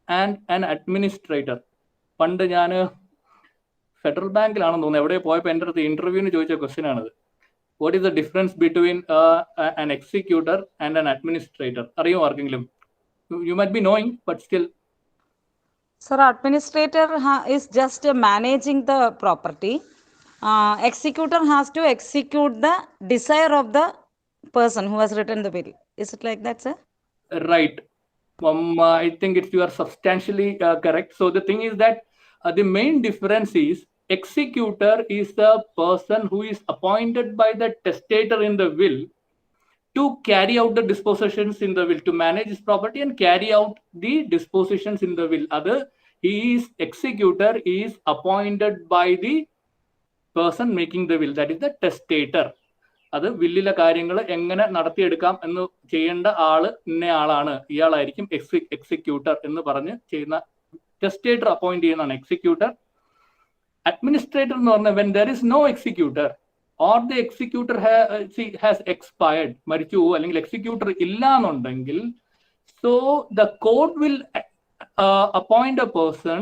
and an administrator? പണ്ട് ഞാൻ ഫെഡറൽ ബാങ്കിലാണെന്ന് തോന്നുന്നു എവിടെ പോയപ്പോൾ എൻ്റെ അടുത്ത് ഇന്റർവ്യൂവിന് ചോദിച്ച ക്വസ്റ്റ്യൻ ആണത്. What is the difference between an executor and an administrator? അറിയുമോ ആർക്കെങ്കിലും? You might be knowing but still. Sir, administrator is just managing the property, executor has to execute the desire of the person who has written the will. Is it like that, sir? Right. I think you are substantially correct. So the thing is that the main difference is executor is the person who is appointed by the testator in the will to carry out the dispositions in the will, to manage his property and carry out the dispositions in the will. Executor is appointed by the person making the will, that is the testator. അത് വില്ലിലെ കാര്യങ്ങൾ എങ്ങനെ നടത്തിയെടുക്കാം എന്ന് ചെയ്യേണ്ട ഇന്നയാളാണ്, ഇയാളായിരിക്കും executor എന്ന് പറഞ്ഞ് ചെയ്യുന്ന, ടെസ്റ്റേറ്റർ appoint ചെയ്യുന്നതാണ് executor. Administrator എന്ന് പറഞ്ഞാൽ when there is no executor or the executor has expired, മരിച്ചു പോകും, അല്ലെങ്കിൽ എക്സിക്യൂട്ടർ ഇല്ല എന്നുണ്ടെങ്കിൽ, so the court will appoint a person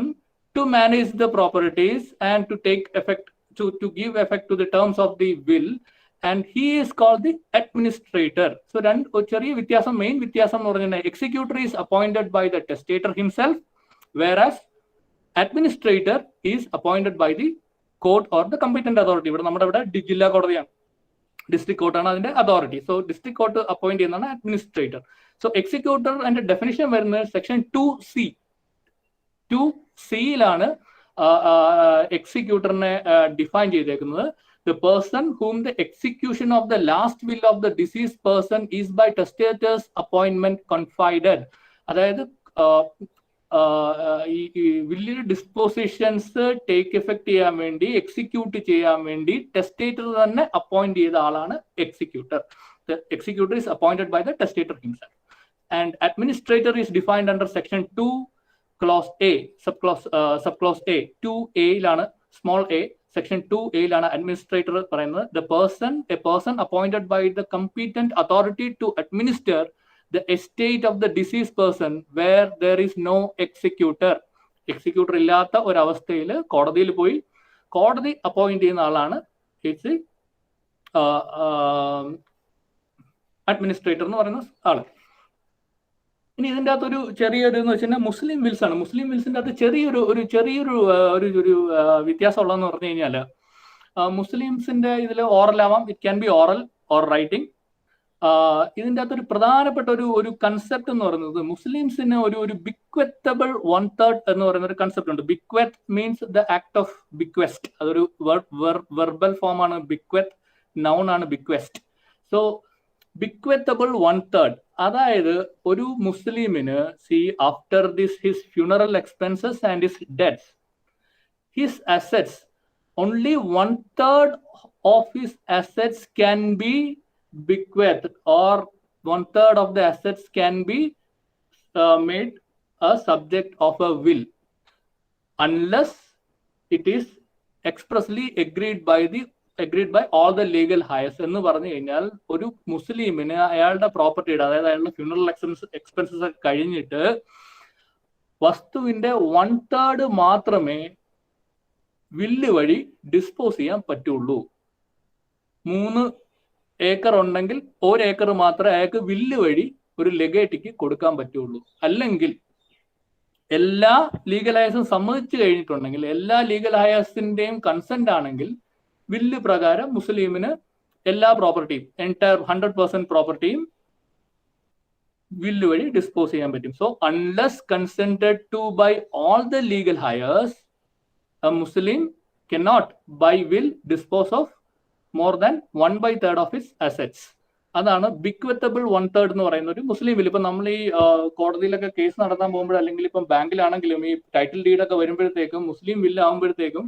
to manage the properties and to take effect, to give effect to the terms of the will, and he is called the administrator. So main വ്യത്യാസം എന്ന് പറഞ്ഞാൽ executor is appointed by the testator himself, whereas administrator is appointed by the court or the competent authority. ഇവിടെ നമ്മുടെ ഇവിടെ ജില്ലാ കോടതിയാണ്, district കോർട്ടാണ് അതിന്റെ authority. So district court appoint ചെയ്യുന്നതാണ് അഡ്മിനിസ്ട്രേറ്റർ. സോ എക്സിക്യൂട്ടർ അതിന്റെ ഡെഫിനിഷൻ വരുന്നത് സെക്ഷൻ 2C-യിലാണ് എക്സിക്യൂട്ടറിനെ ഡിഫൈൻ ചെയ്തേക്കുന്നത്. The person whom the execution of the last will of the deceased person is by testator's appointment confided. അതായത് ഈ വില്ലിന്റെ ഡിസ്പോസിഷൻസ് ടേക്ക് എഫക്ട് ചെയ്യാൻ വേണ്ടി, execute ചെയ്യാൻ വേണ്ടി ടെസ്റ്റേറ്റർ തന്നെ അപ്പോയിന്റ് ചെയ്ത ആളാണ് executor. The executor is appointed by the testator himself. And administrator is defined under section 2 clause A, subclause A. 2A-ലാണ് small a, section 2A-ലാണ് administrator പറയുന്നത്. A person appointed by the competent authority to administer the estate of the deceased person where there is no executor. Executor ഇല്ലാത്ത ഒരവസ്ഥയിൽ കോടതിയിൽ പോയി കോടതി appoint ചെയ്യുന്ന ആളാണ് administrator എന്ന് പറയുന്ന ആള്. ഇനി ഇതിൻ്റെ അകത്തൊരു ചെറിയൊരു എന്ന് വെച്ചാൽ മുസ്ലിം വിൽസ് ആണ്. മുസ്ലിം വിൽസിൻ്റെ അകത്ത് ചെറിയൊരു വ്യത്യാസം ഉള്ളതെന്ന് പറഞ്ഞു കഴിഞ്ഞാൽ, മുസ്ലിംസിന്റെ ഇതിൽ ഓറൽ ആവാം, it can be oral or writing. ഇതിൻ്റെ അകത്തൊരു പ്രധാനപ്പെട്ട ഒരു കൺസെപ്റ്റ് എന്ന് പറയുന്നത്, മുസ്ലിംസിന് ഒരു ബിക്വെറ്റബിൾ 1/3 എന്ന് പറയുന്ന ഒരു കൺസെപ്റ്റ് ഉണ്ട്. ബിക്വെറ്റ് മീൻസ് ദ ആക്ട് ഓഫ് ബിക്വെസ്റ്റ്. അതൊരു വെർബൽ ഫോം ആണ്. ബിക്വെറ്റ് നൗൺ ആണ് ബിക്വെസ്റ്റ്. സോ ബിക്വെറ്റബിൾ 1/3, അതായത് ഒരു മുസ്ലിമിന് after his funeral expenses and his deaths, his assets, only 1/3 of his assets can be bequeathed, or 1/3 of the assets can be made a subject of a will, unless it is expressly agreed by all the legal heirs. എന്ന് പറഞ്ഞു കഴിഞ്ഞാൽ ഒരു മുസ്ലിമിന് അയാളുടെ പ്രോപ്പർട്ടിയുടെ, അതായത് അയാളുടെ funeral expenses ഒക്കെ കഴിഞ്ഞിട്ട് വസ്തുവിന്റെ 1/3 മാത്രമേ വില്ല് വഴി ഡിസ്പോസ് ചെയ്യാൻ പറ്റുള്ളൂ. 3 ഏക്കർ ഉണ്ടെങ്കിൽ 1 ഏക്കർ മാത്രമേ അയാൾക്ക് വില്ല് വഴി ഒരു ലെഗേറ്റിക്ക് കൊടുക്കാൻ പറ്റുള്ളൂ. അല്ലെങ്കിൽ എല്ലാ ലീഗൽ ഹയേഴ്സും സമ്മതിച്ചു കഴിഞ്ഞിട്ടുണ്ടെങ്കിൽ, എല്ലാ ലീഗൽ ഹയേഴ്സിന്റെയും കൺസെന്റ് ആണെങ്കിൽ, വില്ല് പ്രകാരം മുസ്ലിമിന് എല്ലാ പ്രോപ്പർട്ടിയും, എൻറ്റയർ 100% പ്രോപ്പർട്ടിയും വില്ല് വഴി ഡിസ്പോസ് ചെയ്യാൻ പറ്റും. So unless consented to by all the legal heirs, a Muslim cannot by will dispose of more than 1/3 of his assets. അതാണ് ബിക്വെറ്റബിൾ 1/3 എന്ന് പറയുന്ന ഒരു മുസ്ലിം വില്ല്. ഇപ്പം നമ്മൾ ഈ കോടതിയിലൊക്കെ കേസ് നടത്താൻ പോകുമ്പോൾ, അല്ലെങ്കിൽ ഇപ്പം ബാങ്കിലാണെങ്കിലും ഈ ടൈറ്റിൽ ഡീഡൊക്കെ വരുമ്പോഴത്തേക്കും, മുസ്ലിം വില്ല് ആകുമ്പോഴത്തേക്കും,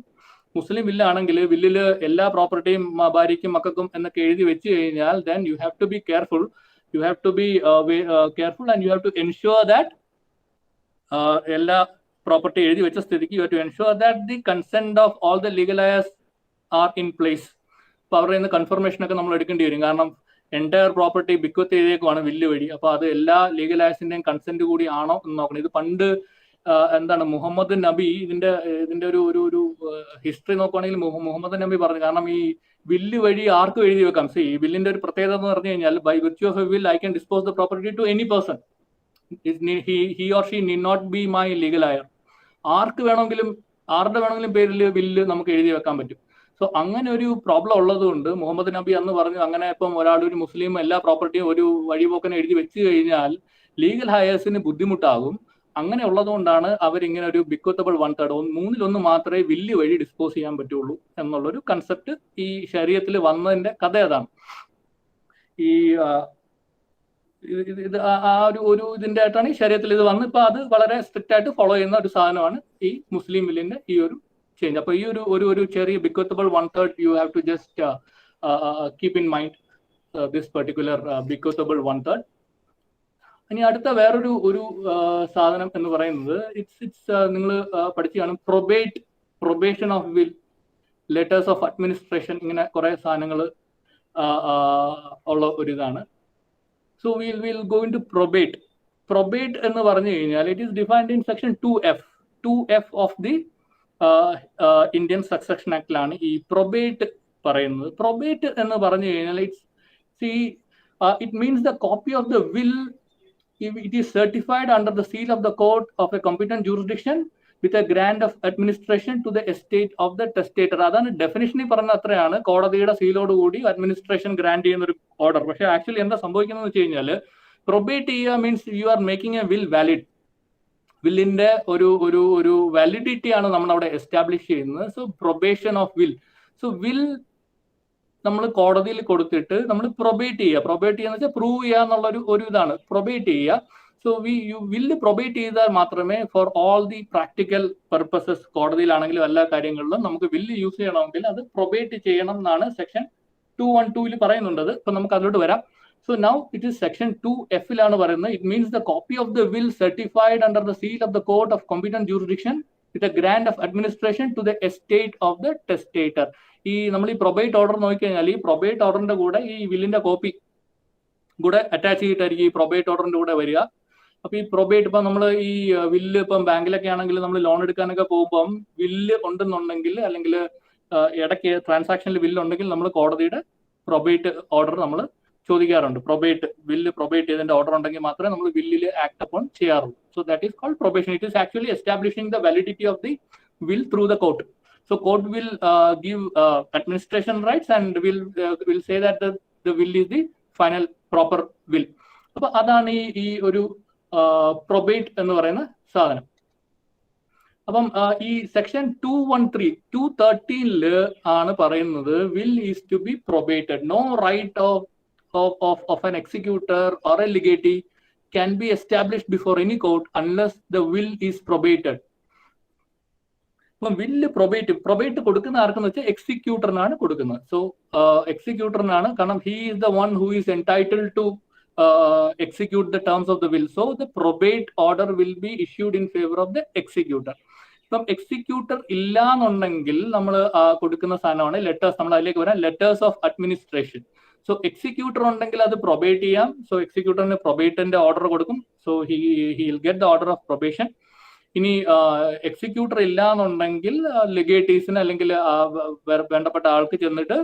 മുസ്ലിം വില്ലാണെങ്കിൽ വില്ലില് എല്ലാ പ്രോപ്പർട്ടിയും ഭാര്യയ്ക്കും മക്കൾക്കും എന്നൊക്കെ എഴുതി വെച്ച് കഴിഞ്ഞാൽ, then you have to be careful. You have to be careful and you have to ensure that എല്ലാ പ്രോപ്പർട്ടി എഴുതി വെച്ച സ്ഥിതിക്ക് you have to ensure that the consent of all the legal heirs are in place. അപ്പോൾ അവരുടെ നിന്ന് confirmation ഒക്കെ നമ്മൾ എടുക്കേണ്ടി വരും. കാരണം എൻറ്റയർ പ്രോപ്പർട്ടി ബിക്വത്ത് ചെയ്തേക്കുവാണ് വില്ല് വഴി. അപ്പോൾ അത് എല്ലാ ലീഗൽ ഹയേഴ്സിന്റെയും കൺസെന്റ് കൂടി ആണോ എന്ന് നോക്കണം. ഇത് പണ്ട് മുഹമ്മദ് നബി ഇതിന്റെ ഒരു ഹിസ്റ്ററി നോക്കുവാണെങ്കിൽ മുഹമ്മദ് നബി പറഞ്ഞു. കാരണം ഈ വില്ല് വഴി ആർക്കും എഴുതി വെക്കാം. ഈ വില്ലിന്റെ ഒരു പ്രത്യേകത എന്ന് പറഞ്ഞു കഴിഞ്ഞാൽ, by virtue of a will I can dispose the property to any person. he or she need not be my legal heir. ആർക്ക് വേണമെങ്കിലും, ആരുടെ വേണമെങ്കിലും പേരിൽ വില്ല് നമുക്ക് എഴുതി വെക്കാൻ പറ്റും. സോ സോ അങ്ങനെ ഒരു പ്രോബ്ലം ഉള്ളതുകൊണ്ട് മുഹമ്മദ് നബി അന്ന് പറഞ്ഞു അങ്ങനെ ഇപ്പം ഒരാൾ ഒരു മുസ്ലിം എല്ലാ പ്രോപ്പർട്ടിയും ഒരു വഴിപോക്കനെ എഴുതി വെച്ച് കഴിഞ്ഞാൽ ലീഗൽ ഹയേഴ്സിന് ബുദ്ധിമുട്ടാകും. അങ്ങനെ ഉള്ളതുകൊണ്ടാണ് അവരിങ്ങനെ ഒരു ബിക്വത്തബിൾ 1/3 മൂന്നിലൊന്ന് മാത്രമേ വില്ല് വഴി ഡിസ്പോസ് ചെയ്യാൻ പറ്റുള്ളൂ എന്നുള്ളൊരു കൺസെപ്റ്റ് ഈ ശരീഅത്തിൽ വന്നതിന്റെ കഥ അതാണ്. ഈ ഇത് ആ ഒരു ഇതിന്റെ ആയിട്ടാണ് ഈ ശരീഅത്തിൽ ഇത് വന്ന് ഇപ്പൊ അത് വളരെ സ്ട്രിക്റ്റ് ആയിട്ട് ഫോളോ ചെയ്യുന്ന ഒരു സാധനമാണ് ഈ മുസ്ലിം വില്ലിന്റെ ഈ ഒരു ചേഞ്ച്. അപ്പൊ ഈ ഒരു ചെറിയ bequeathable 1/3 you have to just keep in mind this particular bequeathable 1/3. ഇനി അടുത്ത വേറൊരു സാധനം എന്ന് പറയുന്നത് ഇറ്റ്സ് നിങ്ങൾ പഠിച്ചു കാണും probation of will, letters of administration, ഇങ്ങനെ കുറെ സാധനങ്ങൾ ഉള്ള ഒരു ഇതാണ്. So will go in to probate എന്ന് പറഞ്ഞു കഴിഞ്ഞാൽ it is defined in section 2F of the Indian succession ആക്ടിലാണ് ഈ പ്രൊബേറ്റ് പറയുന്നത്. പ്രൊബേറ്റ് എന്ന് പറഞ്ഞു കഴിഞ്ഞാൽ it means the copy of the will if it is certified under the seal of the court of a competent jurisdiction with a grant of administration to the estate of the testator. അതാണ് ഡെഫിനിഷനിൽ പറഞ്ഞ അത്രയാണ്, കോടതിയുടെ സീലോട് കൂടി administration grant ചെയ്യുന്ന ഒരു order. പക്ഷെ actually എന്താ സംഭവിക്കുന്നത് വെച്ച് കഴിഞ്ഞാൽ പ്രൊബേറ്റ് ചെയ്യുക means you are making a will valid. വില്ലിന്റെ ഒരു വാലിഡിറ്റി ആണ് നമ്മൾ അവിടെ എസ്റ്റാബ്ലിഷ് ചെയ്യുന്നത്. So probation of will. So will നമ്മൾ കോടതിയിൽ കൊടുത്തിട്ട് നമ്മൾ പ്രൊബേറ്റ് ചെയ്യുക വെച്ചാൽ പ്രൂവ് ചെയ്യുക എന്നുള്ള ഒരു ഇതാണ് പ്രൊബേറ്റ് ചെയ്യുക. സോ വില്ല് പ്രൊബേറ്റ് ചെയ്താൽ മാത്രമേ for all the practical purposes, കോടതിയിലാണെങ്കിലും എല്ലാ കാര്യങ്ങളിലും നമുക്ക് വില്ല് യൂസ് ചെയ്യണമെങ്കിൽ അത് പ്രൊബേറ്റ് ചെയ്യണം എന്നാണ് സെക്ഷൻ 212 പറയുന്നുണ്ട്. ഇപ്പൊ നമുക്ക് അതിലോട്ട് വരാം. So now it is section 2F പറയുന്നത് it means the copy of the will certified under the seal of the court of competent jurisdiction with a grant of administration to the estate of the testator. നമ്മൾ ഈ probate order നോക്കിക്കഴിഞ്ഞാൽ ഈ probate ഓർഡറിന്റെ കൂടെ ഈ വില്ലിന്റെ copy കൂടെ attach ചെയ്തിട്ടായിരിക്കും ഈ probate ഓർഡറിന്റെ കൂടെ വരിക. അപ്പൊ ഈ പ്രൊബേറ്റ് ഇപ്പൊ നമ്മൾ ഈ വില്ല് ഇപ്പം ബാങ്കിലൊക്കെ ആണെങ്കിൽ നമ്മൾ ലോൺ എടുക്കാനൊക്കെ പോകുമ്പം വില്ല് ഉണ്ടെന്നുണ്ടെങ്കിൽ അല്ലെങ്കിൽ ഇടയ്ക്ക് ട്രാൻസാക്ഷനിൽ വില്ല് ഉണ്ടെങ്കിൽ നമ്മൾ കോടതിയുടെ പ്രൊബേറ്റ് ഓർഡർ നമ്മൾ ചോദിക്കാറുണ്ട്. വില്ല് പ്രൊബേറ്റ് ചെയ്തതിന്റെ ഓർഡർ ഉണ്ടെങ്കിൽ മാത്രമേ നമ്മൾ വില്ലിൽ ആക്ട് അപ്പോൺ ചെയ്യാറുള്ളൂ. So that is called probation. It is actually establishing the validity of the will through the court. So court will give administration rights and will say that the will is the final proper will. അപ്പൊ അതാണ് ഈ ഒരു probate എന്ന് പറയുന്ന സാധനം. അപ്പം ഈ section 213 ആണ് പറയുന്നത് will is to be probated. No right of an executor or a legatee can be established before any court unless the will is probated. വില്ല് പ്രൊബേറ്റ് കൊടുക്കുന്ന ആർക്കെന്ന് വെച്ചാൽ എക്സിക്യൂട്ടറിനാണ് കൊടുക്കുന്നത്. സോ എക്സിക്യൂട്ടറിനാണ്, കാരണം he is the one who is entitled to execute the terms of the will. So the probate order will be issued in favor of the executor. ഇപ്പം executor ഇല്ല എന്നുണ്ടെങ്കിൽ നമ്മൾ കൊടുക്കുന്ന സാധനമാണ് ലെറ്റേഴ്സ്. നമ്മൾ അതിലേക്ക് വരാം, letters of administration. So executor ഉണ്ടെങ്കിൽ അത് പ്രൊബേറ്റ് ചെയ്യാം. സോ എക്സിക്യൂട്ടറിന് പ്രൊബേറ്റിന്റെ ഓർഡർ കൊടുക്കും. So he will get the order of probation. ഇനി എക്സിക്യൂട്ടർ ഇല്ല എന്നുണ്ടെങ്കിൽ ലെഗേറ്റീസിന് അല്ലെങ്കിൽ വേണ്ടപ്പെട്ട ആൾക്ക് ചെന്നിട്ട്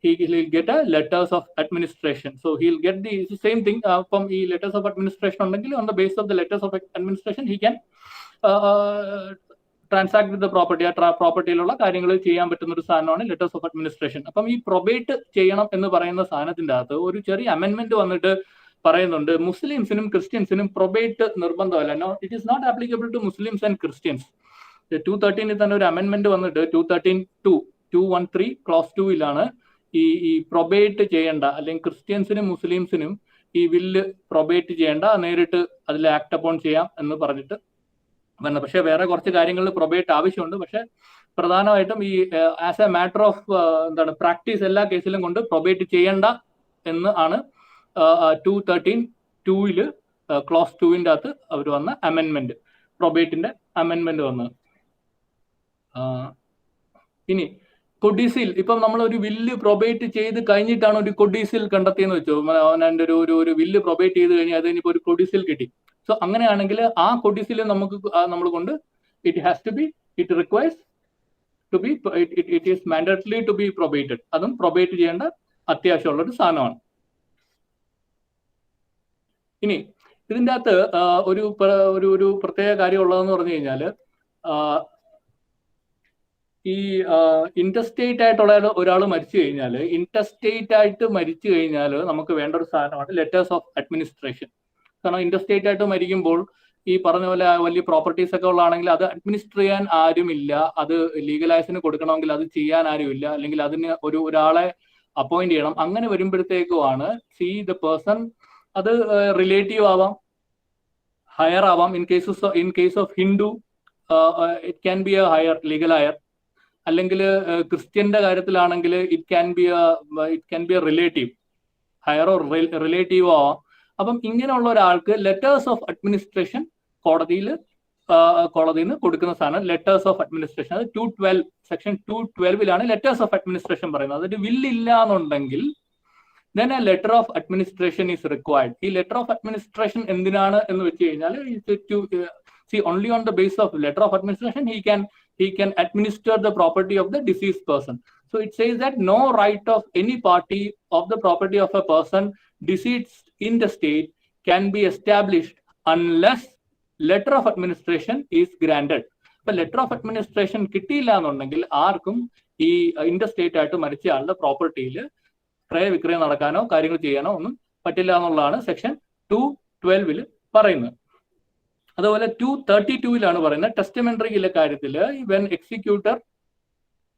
he will get a letters of administration. So he'll get the same thing from the letters of administration ഉണ്ടെങ്കിൽ on the basis of the letters of administration he can transact with the property. പ്രോപ്പർട്ടിയിലുള്ള കാര്യങ്ങൾ ചെയ്യാൻ പറ്റുന്ന ഒരു സാധനമാണ് letters of administration. അപ്പം ഈ probate ചെയ്യണം എന്ന് പറയുന്ന സാധനത്തിന്റെ അകത്ത് ഒരു ചെറിയ അമെൻമെന്റ് വന്നിട്ട് പറയുന്നുണ്ട്, മുസ്ലിംസിനും ക്രിസ്ത്യൻസിനും പ്രൊബേറ്റ് നിർബന്ധമല്ല. No, it is not applicable to Muslims and Christians. 213 തന്നെ ഒരു അമെൻമെന്റ് വന്നിട്ട് 213 ക്ലോസ് 2 ഈ പ്രൊബേറ്റ് ചെയ്യേണ്ട, അല്ലെങ്കിൽ ക്രിസ്ത്യൻസിനും മുസ്ലിംസിനും ഈ വില്ല് പ്രൊബേറ്റ് ചെയ്യേണ്ട, നേരിട്ട് അതിൽ ആക്ട് അപ്പോൺ ചെയ്യാം എന്ന് പറഞ്ഞിട്ട് വന്നത്. പക്ഷെ വേറെ കുറച്ച് കാര്യങ്ങളിൽ പ്രൊബേറ്റ് ആവശ്യമുണ്ട്. പക്ഷെ പ്രധാനമായിട്ടും ഈ as A matter of practice എല്ലാ കേസിലും കൊണ്ട് പ്രൊബേറ്റ് ചെയ്യേണ്ട എന്ന് ആണ് 213 ക്ലോസ് 2 അകത്ത് അവർ വന്ന അമെൻമെന്റ്, പ്രൊബേറ്റിന്റെ അമെൻമെന്റ് വന്നത്. ഇനി കൊഡീസിൽ, ഇപ്പം നമ്മൾ ഒരു വില്ല് പ്രൊബേറ്റ് ചെയ്ത് കഴിഞ്ഞിട്ടാണ് ഒരു കൊഡീസിൽ കണ്ടെത്തിയെന്ന് വെച്ചോ, അവൻ്റെ ഒരു വില്ല് പ്രൊബേറ്റ് ചെയ്ത് കഴിഞ്ഞാൽ അത് ഇനിയിപ്പോൾ ഒരു കൊഡീസിൽ കിട്ടി. സോ അങ്ങനെയാണെങ്കിൽ ആ കൊഡീസിൽ നമ്മൾ കൊണ്ട് it requires to be, it is mandatory to be probated. അതും പ്രൊബേറ്റ് ചെയ്യേണ്ട അത്യാവശ്യമുള്ള ഒരു സാധനമാണ്. ഇനി ഇതിൻ്റെ അകത്ത് ഒരു പ്രത്യേക കാര്യം ഉള്ളതെന്ന് പറഞ്ഞു കഴിഞ്ഞാൽ ഈ ഇന്റർസ്റ്റേറ്റ് ആയിട്ടുള്ള ഒരാൾ മരിച്ചു കഴിഞ്ഞാൽ, ഇന്റർസ്റ്റേറ്റ് ആയിട്ട് മരിച്ചു കഴിഞ്ഞാൽ നമുക്ക് വേണ്ട ഒരു സാധനമാണ് ലെറ്റേഴ്സ് ഓഫ് അഡ്മിനിസ്ട്രേഷൻ. കാരണം ഇന്റർസ്റ്റേറ്റ് ആയിട്ട് മരിക്കുമ്പോൾ ഈ പറഞ്ഞ പോലെ വലിയ പ്രോപ്പർട്ടീസ് ഒക്കെ ഉള്ളതാണെങ്കിൽ അത് അഡ്മിനിസ്റ്റർ ചെയ്യാൻ ആരുമില്ല. അത് ലീഗലൈസിന് കൊടുക്കണമെങ്കിൽ അത് ചെയ്യാൻ ആരുമില്ല, അല്ലെങ്കിൽ അതിന് ഒരാളെ അപ്പോയിന്റ് ചെയ്യണം. അങ്ങനെ വരുമ്പോഴത്തേക്കുമാണ് ദ പേഴ്സൺ, അത് റിലേറ്റീവ് ആവാം, ഹയർ ആവാം. In case of Hindu it can B A higher, legal higher. അല്ലെങ്കിൽ ക്രിസ്ത്യന്റെ കാര്യത്തിലാണെങ്കിൽ it can B A relative, higher or relative ആവാം. അപ്പം ഇങ്ങനെയുള്ള ഒരാൾക്ക് ലെറ്റേഴ്സ് ഓഫ് അഡ്മിനിസ്ട്രേഷൻ കോടതിയിൽ നിന്ന് കൊടുക്കുന്ന സാധനം ലെറ്റേഴ്സ് ഓഫ് അഡ്മിനിസ്ട്രേഷൻ. അത് 212 സെക്ഷൻ 212 ലെറ്റേഴ്സ് ഓഫ് അഡ്മിനിസ്ട്രേഷൻ പറയുന്നത്. അതൊരു വില്ലില്ല എന്നുണ്ടെങ്കിൽ then a letter of administration is required. ഈ ലെറ്റർ ഓഫ് അഡ്മിനിസ്ട്രേഷൻ എന്തിനാണ് എന്ന് വെച്ച് കഴിഞ്ഞാൽ, only on the basis of letter of administration he can administer the property of the deceased person. So it says that no right of any party of the property of a person deceased in the state can be established unless letter of administration is granted. ഇപ്പൊ letter of administration കിട്ടിയില്ല എന്നുണ്ടെങ്കിൽ ആർക്കും ഈ interstate ആയിട്ട് മരിച്ച ആളുടെ പ്രോപ്പർട്ടിയിൽ ക്രയവിക്രയം നടക്കാനോ കാര്യങ്ങൾ ചെയ്യാനോ ഒന്നും പറ്റില്ല എന്നുള്ളതാണ് സെക്ഷൻ 212 പറയുന്നത്. അതുപോലെ 232 പറയുന്നത് ടെസ്റ്റമെന്ററിയിലെ കാര്യത്തിൽ വെൻ എക്സിക്യൂട്ടർ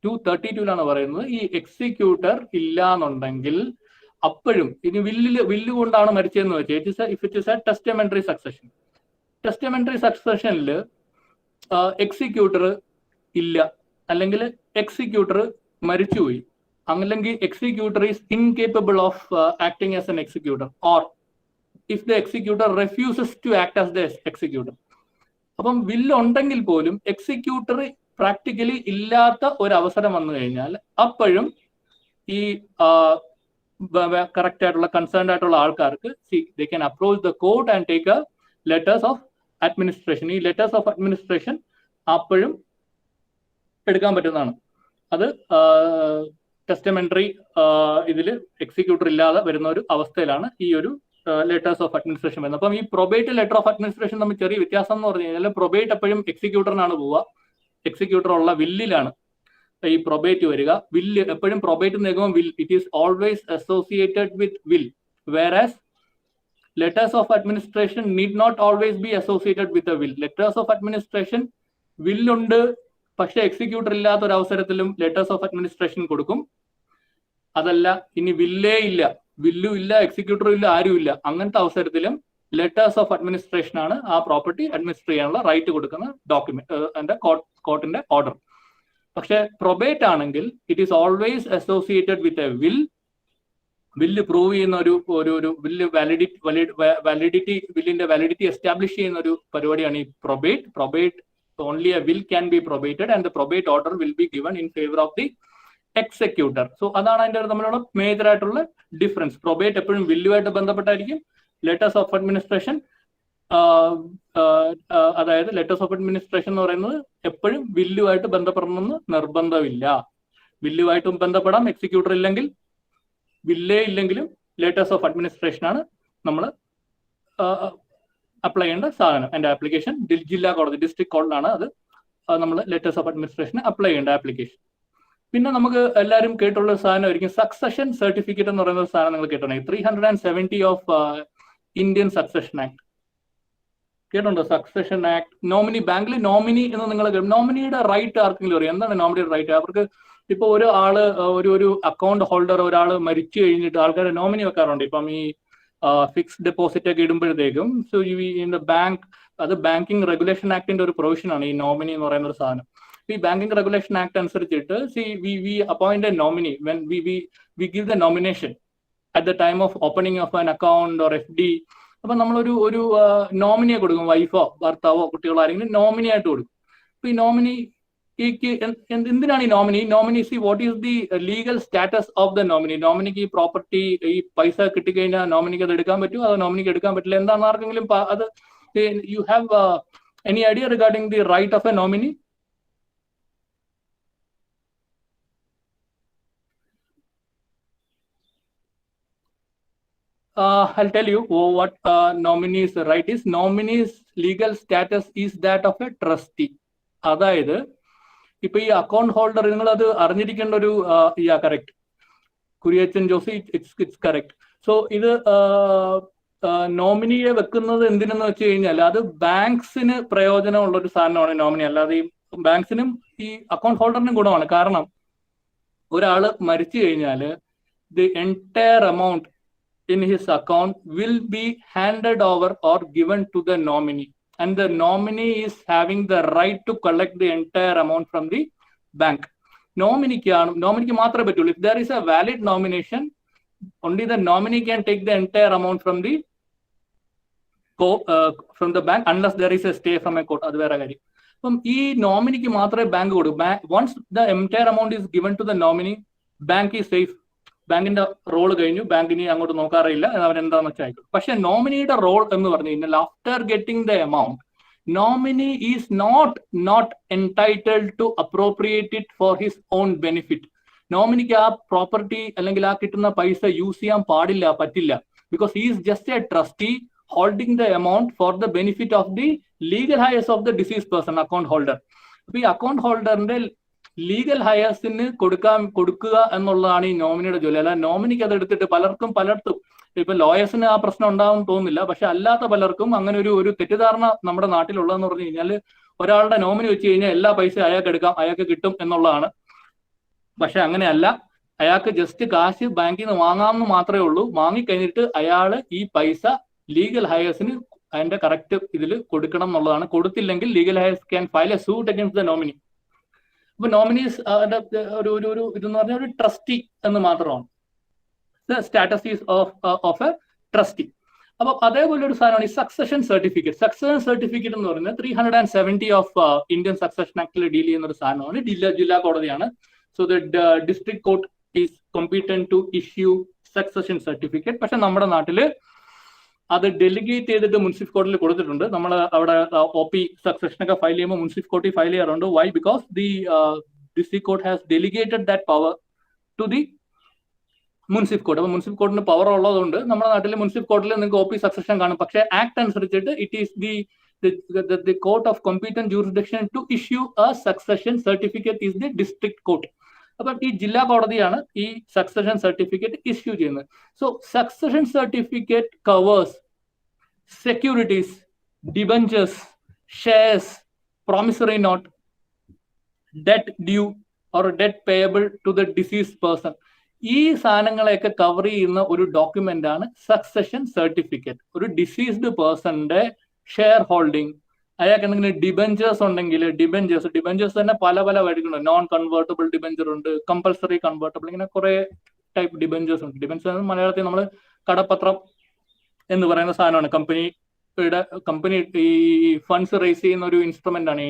232 പറയുന്നത് ഈ എക്സിക്യൂട്ടർ ഇല്ല എന്നുണ്ടെങ്കിൽ അപ്പോഴും ഇനി വില്ല് കൊണ്ടാണ് മരിച്ചതെന്ന് വെച്ചാൽ if it is a testamentary succession, testamentary സക്സഷനിൽ എക്സിക്യൂട്ടർ ഇല്ല, അല്ലെങ്കിൽ എക്സിക്യൂട്ടർ മരിച്ചുപോയി, അല്ലെങ്കിൽ executor is incapable of acting as an executor, or if the executor refuses to act as the executor. അപ്പം വില്ല് ഉണ്ടെങ്കിൽ പോലും എക്സിക്യൂട്ടർ പ്രാക്ടിക്കലി ഇല്ലാത്ത ഒരു അവസരം വന്നു കഴിഞ്ഞാൽ അപ്പോഴും ഈ കറക്റ്റ് ആയിട്ടുള്ള കൺസേൺഡ് ആയിട്ടുള്ള ആൾക്കാർക്ക് they can approach the court and take A letters of administration. ഈ ലെറ്റേഴ്സ് ഓഫ് അഡ്മിനിസ്ട്രേഷൻ അപ്പോഴും എടുക്കാൻ പറ്റുന്നതാണ്. അത് ടെസ്റ്റമെന്ററി ഇതിൽ എക്സിക്യൂട്ടർ ഇല്ലാതെ വരുന്ന ഒരു അവസ്ഥയിലാണ് ഈ ഒരു ലെറ്റേഴ്സ് ഓഫ് അഡ്മിനിസ്ട്രേഷൻ വരുന്നത്. അപ്പം ഈ പ്രൊബേറ്റ് ലെറ്റർ ഓഫ് അഡ്മിനിസ്ട്രേഷൻ തമ്മിൽ ചെറിയ വ്യത്യാസം എന്ന് പറഞ്ഞു കഴിഞ്ഞാൽ പ്രൊബേറ്റ് എപ്പോഴും എക്സിക്യൂട്ടറിനാണ് പോവുക, എക്സിക്യൂട്ടർ ഉള്ള വില്ലിലാണ് ഈ പ്രൊബേറ്റ് വരിക. വില്ല് എപ്പോഴും പ്രൊബേറ്റ് നിൽക്കുമ്പോൾ will it is always associated with will, whereas letters of administration need not always be associated with a will. Letters of administration വില്ലുണ്ട്, പക്ഷെ എക്സിക്യൂട്ടർ ഇല്ലാത്ത ഒരു അവസരത്തിലും ലെറ്റേഴ്സ് ഓഫ് അഡ്മിനിസ്ട്രേഷൻ കൊടുക്കും. അതല്ല ഇനി വില്ലും ഇല്ല എക്സിക്യൂട്ടറും ഇല്ല ആരും ഇല്ല, അങ്ങനത്തെ അവസരത്തിലും ലെറ്റേഴ്സ് ഓഫ് അഡ്മിനിസ്ട്രേഷൻ ആണ് ആ പ്രോപ്പർട്ടി അഡ്മിനിസ്റ്റർ ചെയ്യാനുള്ള റൈറ്റ് കൊടുക്കുന്ന ഡോക്യുമെന്റ് കോർട്ടിന്റെ ഓർഡർ. പക്ഷെ പ്രൊബേറ്റ് ആണെങ്കിൽ it is always associated with A വില്ല് പ്രൂവ് ചെയ്യുന്ന ഒരു വില്ല് വാലിഡിറ്റി വില്ലിന്റെ വാലിഡിറ്റി എസ്റ്റാബ്ലിഷ് ചെയ്യുന്ന ഒരു പരിപാടിയാണ് ഈ probate. Only a will can be probated and the probate order will be given in favor of the executor. So അതാണ് അതിന്റെ തമ്മിലുള്ള മേജർ ആയിട്ടുള്ള ഡിഫറൻസ്. പ്രൊബേറ്റ് എപ്പോഴും വില്ലുമായിട്ട് ബന്ധപ്പെട്ടായിരിക്കും. ലെറ്റേഴ്സ് ഓഫ് അഡ്മിനിസ്ട്രേഷൻ അതായത് ലെറ്റേഴ്സ് ഓഫ് അഡ്മിനിസ്ട്രേഷൻ എന്ന് പറയുന്നത് എപ്പോഴും വില്ലുമായിട്ട് ബന്ധപ്പെടണമെന്ന് നിർബന്ധമില്ല. വില്ലുമായിട്ടും ബന്ധപ്പെടാം, എക്സിക്യൂട്ടർ ഇല്ലെങ്കിൽ വില്ലേ ഇല്ലെങ്കിലും ലെറ്റേഴ്സ് ഓഫ് അഡ്മിനിസ്ട്രേഷൻ ആണ് നമ്മൾ അപ്ലൈ ചെയ്യേണ്ട സാധനം. എൻ്റെ ആപ്ലിക്കേഷൻ ജില്ലാ കോടതി ഡിസ്ട്രിക്ട് കോടതിയിലാണ് അത് നമ്മൾ ലെറ്റേഴ്സ് ഓഫ് അഡ്മിനിസ്ട്രേഷൻ അപ്ലൈ ചെയ്യേണ്ട ആപ്ലിക്കേഷൻ. പിന്നെ നമുക്ക് എല്ലാവരും കേട്ടുള്ള സാധനമായിരിക്കും സക്സഷൻ സർട്ടിഫിക്കറ്റ് എന്ന് പറയുന്ന ഒരു സാധനം നിങ്ങൾ കേട്ടിട്ടുണ്ടെങ്കിൽ 370 ഓഫ് ഇന്ത്യൻ സക്സഷൻ ആക്ട് കേട്ടുണ്ടോ? സക്സഷൻ ആക്ട് നോമിനി, ബാങ്കിൽ നോമിനി എന്ന് നിങ്ങൾ നോമിനിയുടെ റൈറ്റ് ആർക്കെങ്കിലും അറിയാം? എന്താണ് നോമിനിയുടെ റൈറ്റ്? അവർക്ക് ഇപ്പൊ ഒരു അക്കൗണ്ട് ഹോൾഡർ ഒരാൾ മരിച്ചു കഴിഞ്ഞിട്ട് ആൾക്കാർ നോമിനി വെക്കാറുണ്ട്. ഇപ്പം ഈ ഫിക്സ്ഡ് ഡെപ്പോസിറ്റ് ഒക്കെ ഇടുമ്പോഴത്തേക്കും ബാങ്ക്, അത് ബാങ്കിങ് റെഗുലേഷൻ ആക്ടിന്റെ ഒരു പ്രൊവിഷൻ ആണ് ഈ നോമിനി എന്ന് പറയുന്ന ഒരു സാധനം. ഈ ബാങ്കിങ് റെഗുലേഷൻ ആക്ട് അനുസരിച്ചിട്ട് we appoint a nominee when we give the nomination at the time of opening of an account or FD. അപ്പൊ നമ്മളൊരു നോമിനിയെ കൊടുക്കും, വൈഫോ ഭർത്താവോ കുട്ടികളോ ആരെങ്കിലും നോമിനി ആയിട്ട് കൊടുക്കും. അപ്പൊ ഈ നോമിനി എന്തിനാണ് ഈ nominee what is the legal status of the nominee? നോമിനിക്ക് ഈ പ്രോപ്പർട്ടി ഈ പൈസ കിട്ടിക്കഴിഞ്ഞാൽ നോമിനിക്ക് അത് എടുക്കാൻ പറ്റുമോ അതോ നോമിനിക്ക് എടുക്കാൻ പറ്റില്ല? എന്താണെന്ന് ആർക്കെങ്കിലും അത് you have any idea regarding the right of a nominee? I'll tell you what nominee's right is. Nominee's legal status is that of a trustee. അതായത് ഇപ്പൊ ഈ അക്കൗണ്ട് ഹോൾഡർ നിങ്ങൾ അത് അറിഞ്ഞിരിക്കേണ്ട ഒരു correct Kuriachan Josy, it's correct. So ഇത് നോമിനിയെ വെക്കുന്നത് എന്തിനെന്ന് വെച്ച് കഴിഞ്ഞാൽ അത് ബാങ്ക്സിന് പ്രയോജനമുള്ള ഒരു സാധനമാണ് നോമിനി. അല്ലാതെ ഈ ബാങ്ക്സിനും ഈ അക്കൗണ്ട് ഹോൾഡറിനും ഗുണമാണ്. കാരണം ഒരാള് മരിച്ചു കഴിഞ്ഞാൽ the entire amount in his account will be handed over or given to the nominee, and the nominee is having the right to collect the entire amount from the bank. Nominee മാത്രമേ പറ്റുള്ളൂ. If there is a valid nomination, only the nominee can take the entire amount from the bank unless there is a stay from a court. അത് വേറെ കാര്യം. അപ്പം ഈ നോമിനിക്ക് മാത്രമേ bank കൊടുക്കൂ. once the entire amount is given to the nominee, bank is safe. ബാങ്കിന്റെ role കഴിഞ്ഞു, ബാങ്കിനെ അങ്ങോട്ട് നോക്കാറില്ല, അവൻ എന്താണെന്ന് വെച്ചാൽ ആയിക്കോട്ടെ. പക്ഷെ നോമിനിയുടെ റോൾ എന്ന് പറഞ്ഞു കഴിഞ്ഞാൽ after getting the amount, nominee is not entitled to appropriate it for his own benefit. നോമിനിക്ക് ആ പ്രോപ്പർട്ടി അല്ലെങ്കിൽ ആ കിട്ടുന്ന പൈസ യൂസ് ചെയ്യാൻ പറ്റില്ല. Because he is just a trustee holding the amount for the benefit of the legal heirs of the deceased person, account holder. അപ്പൊ ഈ അക്കൗണ്ട് ഹോൾഡറിന്റെ ലീഗൽ ഹയേഴ്സിന് കൊടുക്കുക എന്നുള്ളതാണ് ഈ നോമിനിയുടെ ജോലി. അല്ല നോമിനിക്ക് അത് എടുത്തിട്ട് പലർക്കും ഇപ്പൊ ലോയേഴ്സിന് ആ പ്രശ്നം ഉണ്ടാവും തോന്നുന്നില്ല, പക്ഷെ അല്ലാത്ത പലർക്കും അങ്ങനെ ഒരു തെറ്റിദ്ധാരണ നമ്മുടെ നാട്ടിലുള്ളതെന്ന് പറഞ്ഞു കഴിഞ്ഞാൽ ഒരാളുടെ നോമിനി വെച്ച് കഴിഞ്ഞാൽ എല്ലാ പൈസ അയാൾക്ക് എടുക്കാം, അയാൾക്ക് കിട്ടും എന്നുള്ളതാണ്. പക്ഷെ അങ്ങനെയല്ല. അയാൾക്ക് ജസ്റ്റ് കാശ് ബാങ്കിൽ നിന്ന് വാങ്ങാമെന്ന് മാത്രമേ ഉള്ളൂ. വാങ്ങിക്കഴിഞ്ഞിട്ട് അയാള് ഈ പൈസ ലീഗൽ ഹയേഴ്സിന് അതിന്റെ കറക്റ്റ് ഇതിൽ കൊടുക്കണം എന്നുള്ളതാണ്. കൊടുത്തില്ലെങ്കിൽ legal hires can file A suit against the nominee. അപ്പൊ നോമിനീസ് ഒരു ഇതെന്ന് പറഞ്ഞാൽ ഒരു ട്രസ്റ്റി എന്ന് മാത്രമാണ്. Status is of A trustee. അപ്പൊ അതേപോലെ ഒരു സാധനമാണ് ഈ സക്സഷൻ സർട്ടിഫിക്കറ്റ്. സക്സഷൻ സർട്ടിഫിക്കറ്റ് എന്ന് പറയുന്നത് 370 ഓഫ് ഇന്ത്യൻ സക്സഷൻ ആക്ടിൽ ഡീൽ ചെയ്യുന്ന ഒരു സാധനമാണ്. ജില്ലാ കോടതിയാണ്. So the district court is competent to issue succession certificate. പക്ഷെ നമ്മുടെ നാട്ടില് അത് ഡെലിഗേറ്റ് ചെയ്തിട്ട് മുൻസിഫ് കോർട്ടിൽ കൊടുത്തിട്ടുണ്ട്. നമ്മൾ അവിടെ OP സക്സഷൻ ഒക്കെ ഫയൽ ചെയ്യുമ്പോൾ മുൻസിഫ് കോർട്ടിൽ ഫയൽ ചെയ്യാറുണ്ട്. Why? Because the district court has delegated that power to the munsif court. അപ്പൊ മുൻസിഫ് കോർട്ടിന് പവർ ഉള്ളതുകൊണ്ട് നമ്മുടെ നാട്ടിൽ മുൻസിഫ് കോർട്ടിൽ നിങ്ങൾക്ക് OP സക്സഷൻ കാണും. പക്ഷേ ആക്ട് അനുസരിച്ചിട്ട് it is the court of competent jurisdiction to issue a succession certificate is the district court. അപ്പൊ ഈ ജില്ലാ കോടതിയാണ് ഈ സക്സഷൻ സർട്ടിഫിക്കറ്റ് ഇഷ്യൂ ചെയ്യുന്നത്. So succession certificate covers securities, debentures, shares, promissory note, debt due or debt payable to the deceased person. ഈ സാധനങ്ങളെയൊക്കെ cover ചെയ്യുന്ന ഒരു ഡോക്യുമെന്റ് ആണ് സക്സഷൻ സർട്ടിഫിക്കറ്റ്. ഒരു ഡിസീസ്ഡ് പേഴ്സന്റെ ഷെയർ ഹോൾഡിംഗ്, അയാൾക്ക് എന്തെങ്കിലും ഡിബഞ്ചേഴ്സ് ഉണ്ടെങ്കിൽ ഡിബഞ്ചേഴ്സ് തന്നെ പല വഴികളുണ്ട്. നോൺ കൺവേർട്ടബിൾ ഡിബഞ്ചർ ഉണ്ട്, കമ്പൽസറി കൺവേർട്ടബിൾ, ഇങ്ങനെ കുറെ ടൈപ്പ് ഡിബഞ്ചേഴ്സ് ഉണ്ട്. ഡിബഞ്ചേഴ്സ് മലയാളത്തിൽ നമ്മൾ കടപ്പത്രം എന്ന് പറയുന്ന സാധനമാണ്. കമ്പനി ഈ ഫണ്ട്സ് റേസ് ചെയ്യുന്ന ഒരു ഇൻസ്ട്രുമെന്റ് ആണ്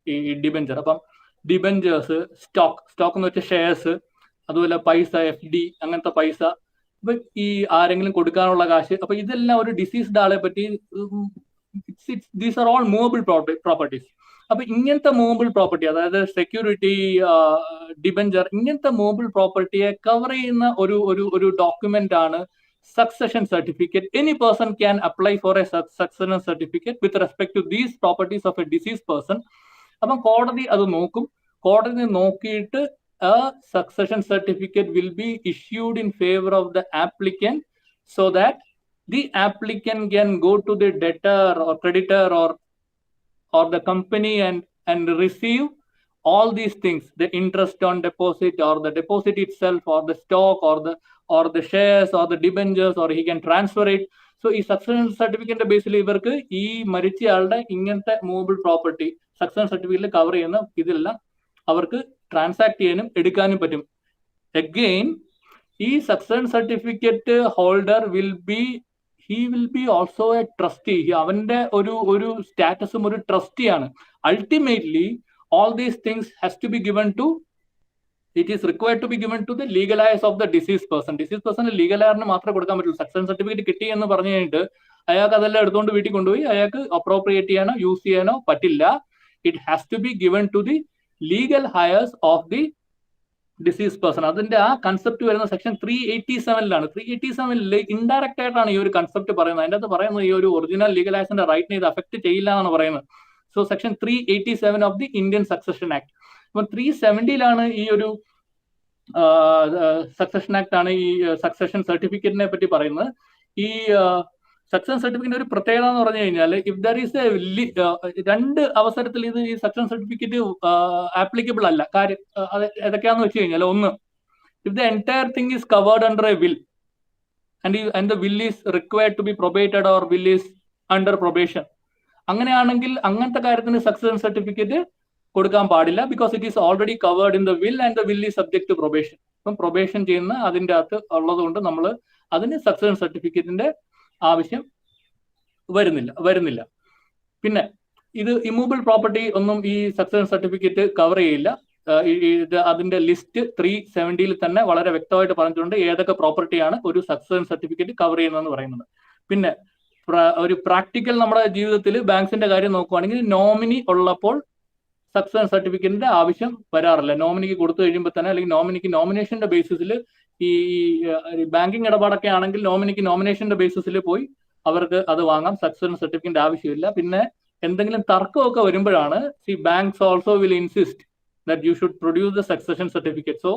ഈ ഡിബഞ്ചർ. അപ്പം ഡിബഞ്ചേഴ്സ്, സ്റ്റോക്ക് എന്ന് വെച്ചാൽ ഷെയർസ്, അതുപോലെ പൈസ, FD അങ്ങനത്തെ പൈസ, അപ്പൊ ഈ ആരെങ്കിലും കൊടുക്കാനുള്ള കാശ്. അപ്പൊ ഇതെല്ലാം ഒരു ഡിസീസ്ഡ് ആളെ പറ്റി these are all movable properties. അപ്പൊ ഇങ്ങനത്തെ മൂവബിൾ പ്രോപ്പർട്ടി, അതായത് സെക്യൂരിറ്റി, ഡിബഞ്ചർ, ഇങ്ങനത്തെ മൂവബിൾ പ്രോപ്പർട്ടിയെ കവർ ചെയ്യുന്ന ഒരു ഡോക്യുമെന്റ് ആണ് succession certificate. Any person can apply for a succession certificate with respect to these properties of a deceased person. അപ്പം കോടതി അത് നോക്കും. കോടതി നോക്കിയിട്ട് a succession certificate will be issued in favor of the applicant so that the applicant can go to the debtor or creditor or the company and receive all these things, the interest on deposit or the deposit itself or the stock or the shares or the debentures, or he can transfer it. So ഈ succession സർട്ടിഫിക്കറ്റിന്റെ ബേസിൽ ഇവർക്ക് ഈ മരിച്ചയാളുടെ ഇങ്ങനത്തെ movable property succession സർട്ടിഫിക്കറ്റിൽ cover ചെയ്യുന്ന ഇതെല്ലാം അവർക്ക് ട്രാൻസാക്ട് ചെയ്യാനും എടുക്കാനും പറ്റും. അഗെയിൻ ഈ succession certificate holder will be also a trustee. അവന്റെ ഒരു സ്റ്റാറ്റസും ഒരു ട്രസ്റ്റിയാണ്. Ultimately all these things has to be given to, it is required to be given to the legal heirs of the deceased person. Deceased person legal heir മാത്രമേ കൊടുക്കാൻ പറ്റുള്ളൂ. Succession certificate കിട്ടി എന്ന് പറഞ്ഞു കഴിഞ്ഞിട്ട് അയാൾക്ക് അതെല്ലാം എടുത്തുകൊണ്ട് വീട്ടിൽ കൊണ്ടുപോയി അയാൾക്ക് അപ്രോപ്രിയേറ്റ് ചെയ്യാനോ യൂസ് ചെയ്യാനോ പറ്റില്ല. It has to be given to the legal heirs of the deceased person. അതിന്റെ ആ കൺസെപ്റ്റ് വരുന്ന സെക്ഷൻ 387 387 ഇൻഡയറക്റ്റ് ആയിട്ടാണ് ഈ ഒരു കൺസെപ്റ്റ് പറയുന്നത്. അതിന്റെ അകത്ത് പറയുന്നത് ഈ ഒരു ഒറിജിനൽ ലീഗൽ ഹയേഴ്സിന്റെ റൈറ്റിനെ ഇത് അഫക്ട് ചെയ്യില്ല എന്നാണ് പറയുന്നത്. So section 387 of the Indian Succession Act. അപ്പം 370 ഈ ഒരു സക്സഷൻ ആക്ട് ആണ് ഈ സക്സഷൻ സർട്ടിഫിക്കറ്റിനെ പറ്റി പറയുന്നത്. ഈ സക്സഷൻ സർട്ടിഫിക്കറ്റ് ഒരു പ്രത്യേകത എന്ന് പറഞ്ഞു കഴിഞ്ഞാൽ ഇഫ് ദർ ഈസ് രണ്ട് അവസരത്തിൽ ഇത് ഈ സക്സഷൻ സർട്ടിഫിക്കറ്റ് ആപ്ലിക്കബിൾ അല്ല. കാര്യം ഏതൊക്കെയാന്ന് വെച്ച് കഴിഞ്ഞാൽ, ഒന്ന്, if the entire thing is covered under a will and the will is required to be probated or will is under probation, അങ്ങനെയാണെങ്കിൽ അങ്ങനത്തെ കാര്യത്തിന് സക്സഷൻ സർട്ടിഫിക്കറ്റ് കൊടുക്കാൻ പാടില്ല. Because it is already covered in the will and the will is subject to probation. ഇപ്പം probation ചെയ്യുന്ന അതിൻ്റെ അകത്ത് ഉള്ളതുകൊണ്ട് നമ്മൾ അതിന് സക്സഷൻ സർട്ടിഫിക്കറ്റിന്റെ ആവശ്യം വരുന്നില്ല. പിന്നെ ഇത് ഇമ്മൂവബിൾ പ്രോപ്പർട്ടി ഒന്നും ഈ സക്സഷൻ സർട്ടിഫിക്കറ്റ് കവർ ചെയ്യില്ല. അതിന്റെ ലിസ്റ്റ് 370 തന്നെ വളരെ വ്യക്തമായിട്ട് പറഞ്ഞിട്ടുണ്ട് ഏതൊക്കെ പ്രോപ്പർട്ടിയാണ് ഒരു സക്സഷൻ സർട്ടിഫിക്കറ്റ് കവർ ചെയ്യുന്നതെന്ന് പറയുന്നത്. പിന്നെ ഒരു പ്രാക്ടിക്കൽ നമ്മുടെ ജീവിതത്തിൽ ബാങ്ക്സിന്റെ കാര്യം നോക്കുവാണെങ്കിൽ നോമിനി ഉള്ളപ്പോൾ സക്സഷൻ സർട്ടിഫിക്കറ്റിന്റെ ആവശ്യം വരാറില്ല. നോമിനിക്ക് കൊടുത്തു കഴിയുമ്പോൾ തന്നെ, അല്ലെങ്കിൽ നോമിനിക്ക് നോമിനേഷന്റെ ബേസിസിൽ, ഈ ബാങ്കിങ് ഇടപാടൊക്കെ ആണെങ്കിൽ നോമിനിക്ക് നോമിനേഷന്റെ ബേസിസിൽ പോയി അവർക്ക് അത് വാങ്ങാം. സക്സഷൻ സർട്ടിഫിക്കറ്റിന്റെ ആവശ്യമില്ല. പിന്നെ എന്തെങ്കിലും തർക്കമൊക്കെ വരുമ്പോഴാണ് banks also will insist that you should produce the succession certificate. So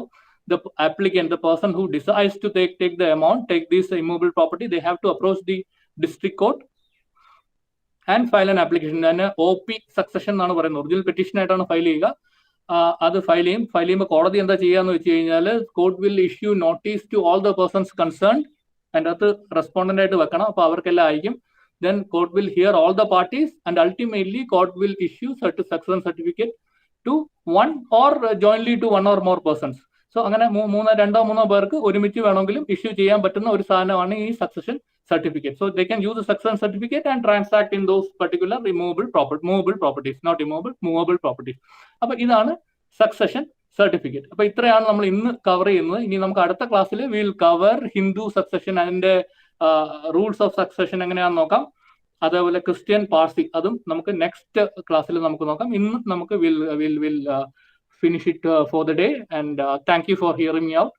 the applicant, the person who decides to take the amount, take this immovable property, they have to approach the district court and file an application. Then OP succession എന്നാണ് പറയുന്നത്. Original petition ആയിട്ടാണ് file ചെയ്യുക. അത് file ചെയ്യുമ്പോൾ കോടതി എന്താ ചെയ്യാന്ന് വെച്ച് കഴിഞ്ഞാൽ, court will issue notice to all the persons concerned. അതിൻ്റെ അകത്ത് റെസ്പോണ്ടന്റ് ആയിട്ട് വെക്കണം. അപ്പോൾ അവർക്കെല്ലാം അയക്കും. Then court will hear all the parties and ultimately court will issue succession certificate to one or jointly to one or more persons. So അങ്ങനെ രണ്ടോ മൂന്നോ പേർക്ക് ഒരുമിച്ച് വേണമെങ്കിലും ഇഷ്യൂ ചെയ്യാൻ പറ്റുന്ന ഒരു സാധനമാണ് ഈ succession certificate. So they can use the succession certificate and transact in those particular movable properties, not immovable, movable properties. അപ്പൊ ഇതാണ് സക്സഷൻ സർട്ടിഫിക്കറ്റ്. അപ്പൊ ഇത്രയാണ് നമ്മൾ ഇന്ന് കവർ ചെയ്യുന്നത്. ഇനി നമുക്ക് അടുത്ത ക്ലാസ്സിൽ വിൽ കവർ ഹിന്ദു സക്സഷൻ, അതിന്റെ റൂൾസ് ഓഫ് സക്സഷൻ എങ്ങനെയാണെന്ന് നോക്കാം. അതേപോലെ ക്രിസ്ത്യൻ പാർസി, അതും നമുക്ക് നെക്സ്റ്റ് ക്ലാസ്സിൽ നമുക്ക് നോക്കാം. ഇന്ന് നമുക്ക് will finish it for the day. And thank you for hearing me out.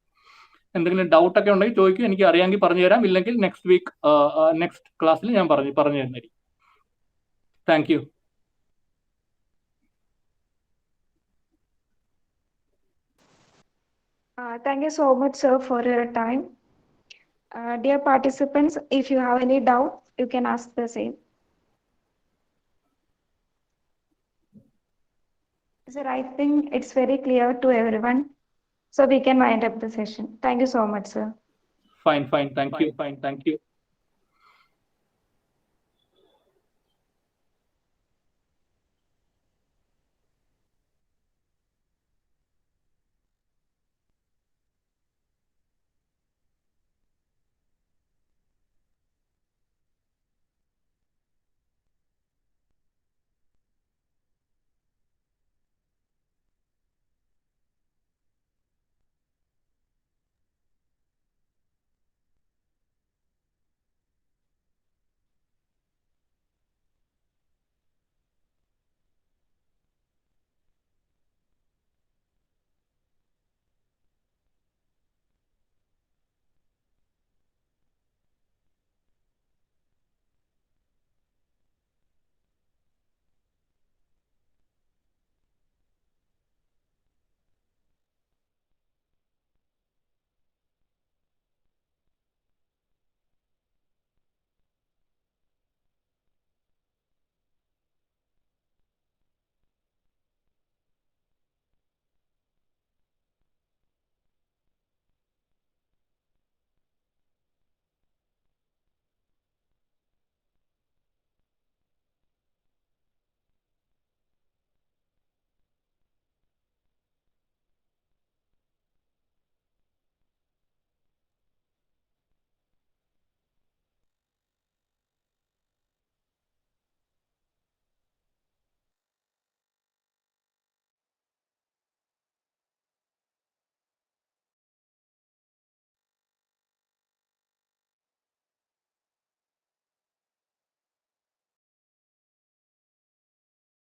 എന്തെങ്കിലും ഡൗട്ട് ഒക്കെ ഉണ്ടെങ്കിൽ ചോദിക്കും. എനിക്ക് അറിയാമെങ്കിൽ പറഞ്ഞു തരാം. ഇല്ലെങ്കിൽ നെക്സ്റ്റ് വീക്ക് നെക്സ്റ്റ് ക്ലാസ്സിൽ ഞാൻ പറഞ്ഞു തരുന്നതായിരിക്കും. Thank you. Thank you so much, sir, for your time. Dear participants, if you have any doubt, you can ask the same. Sir, I think it's very clear to everyone, so we can wind up the session. Thank you so much, sir. Fine. Thank you.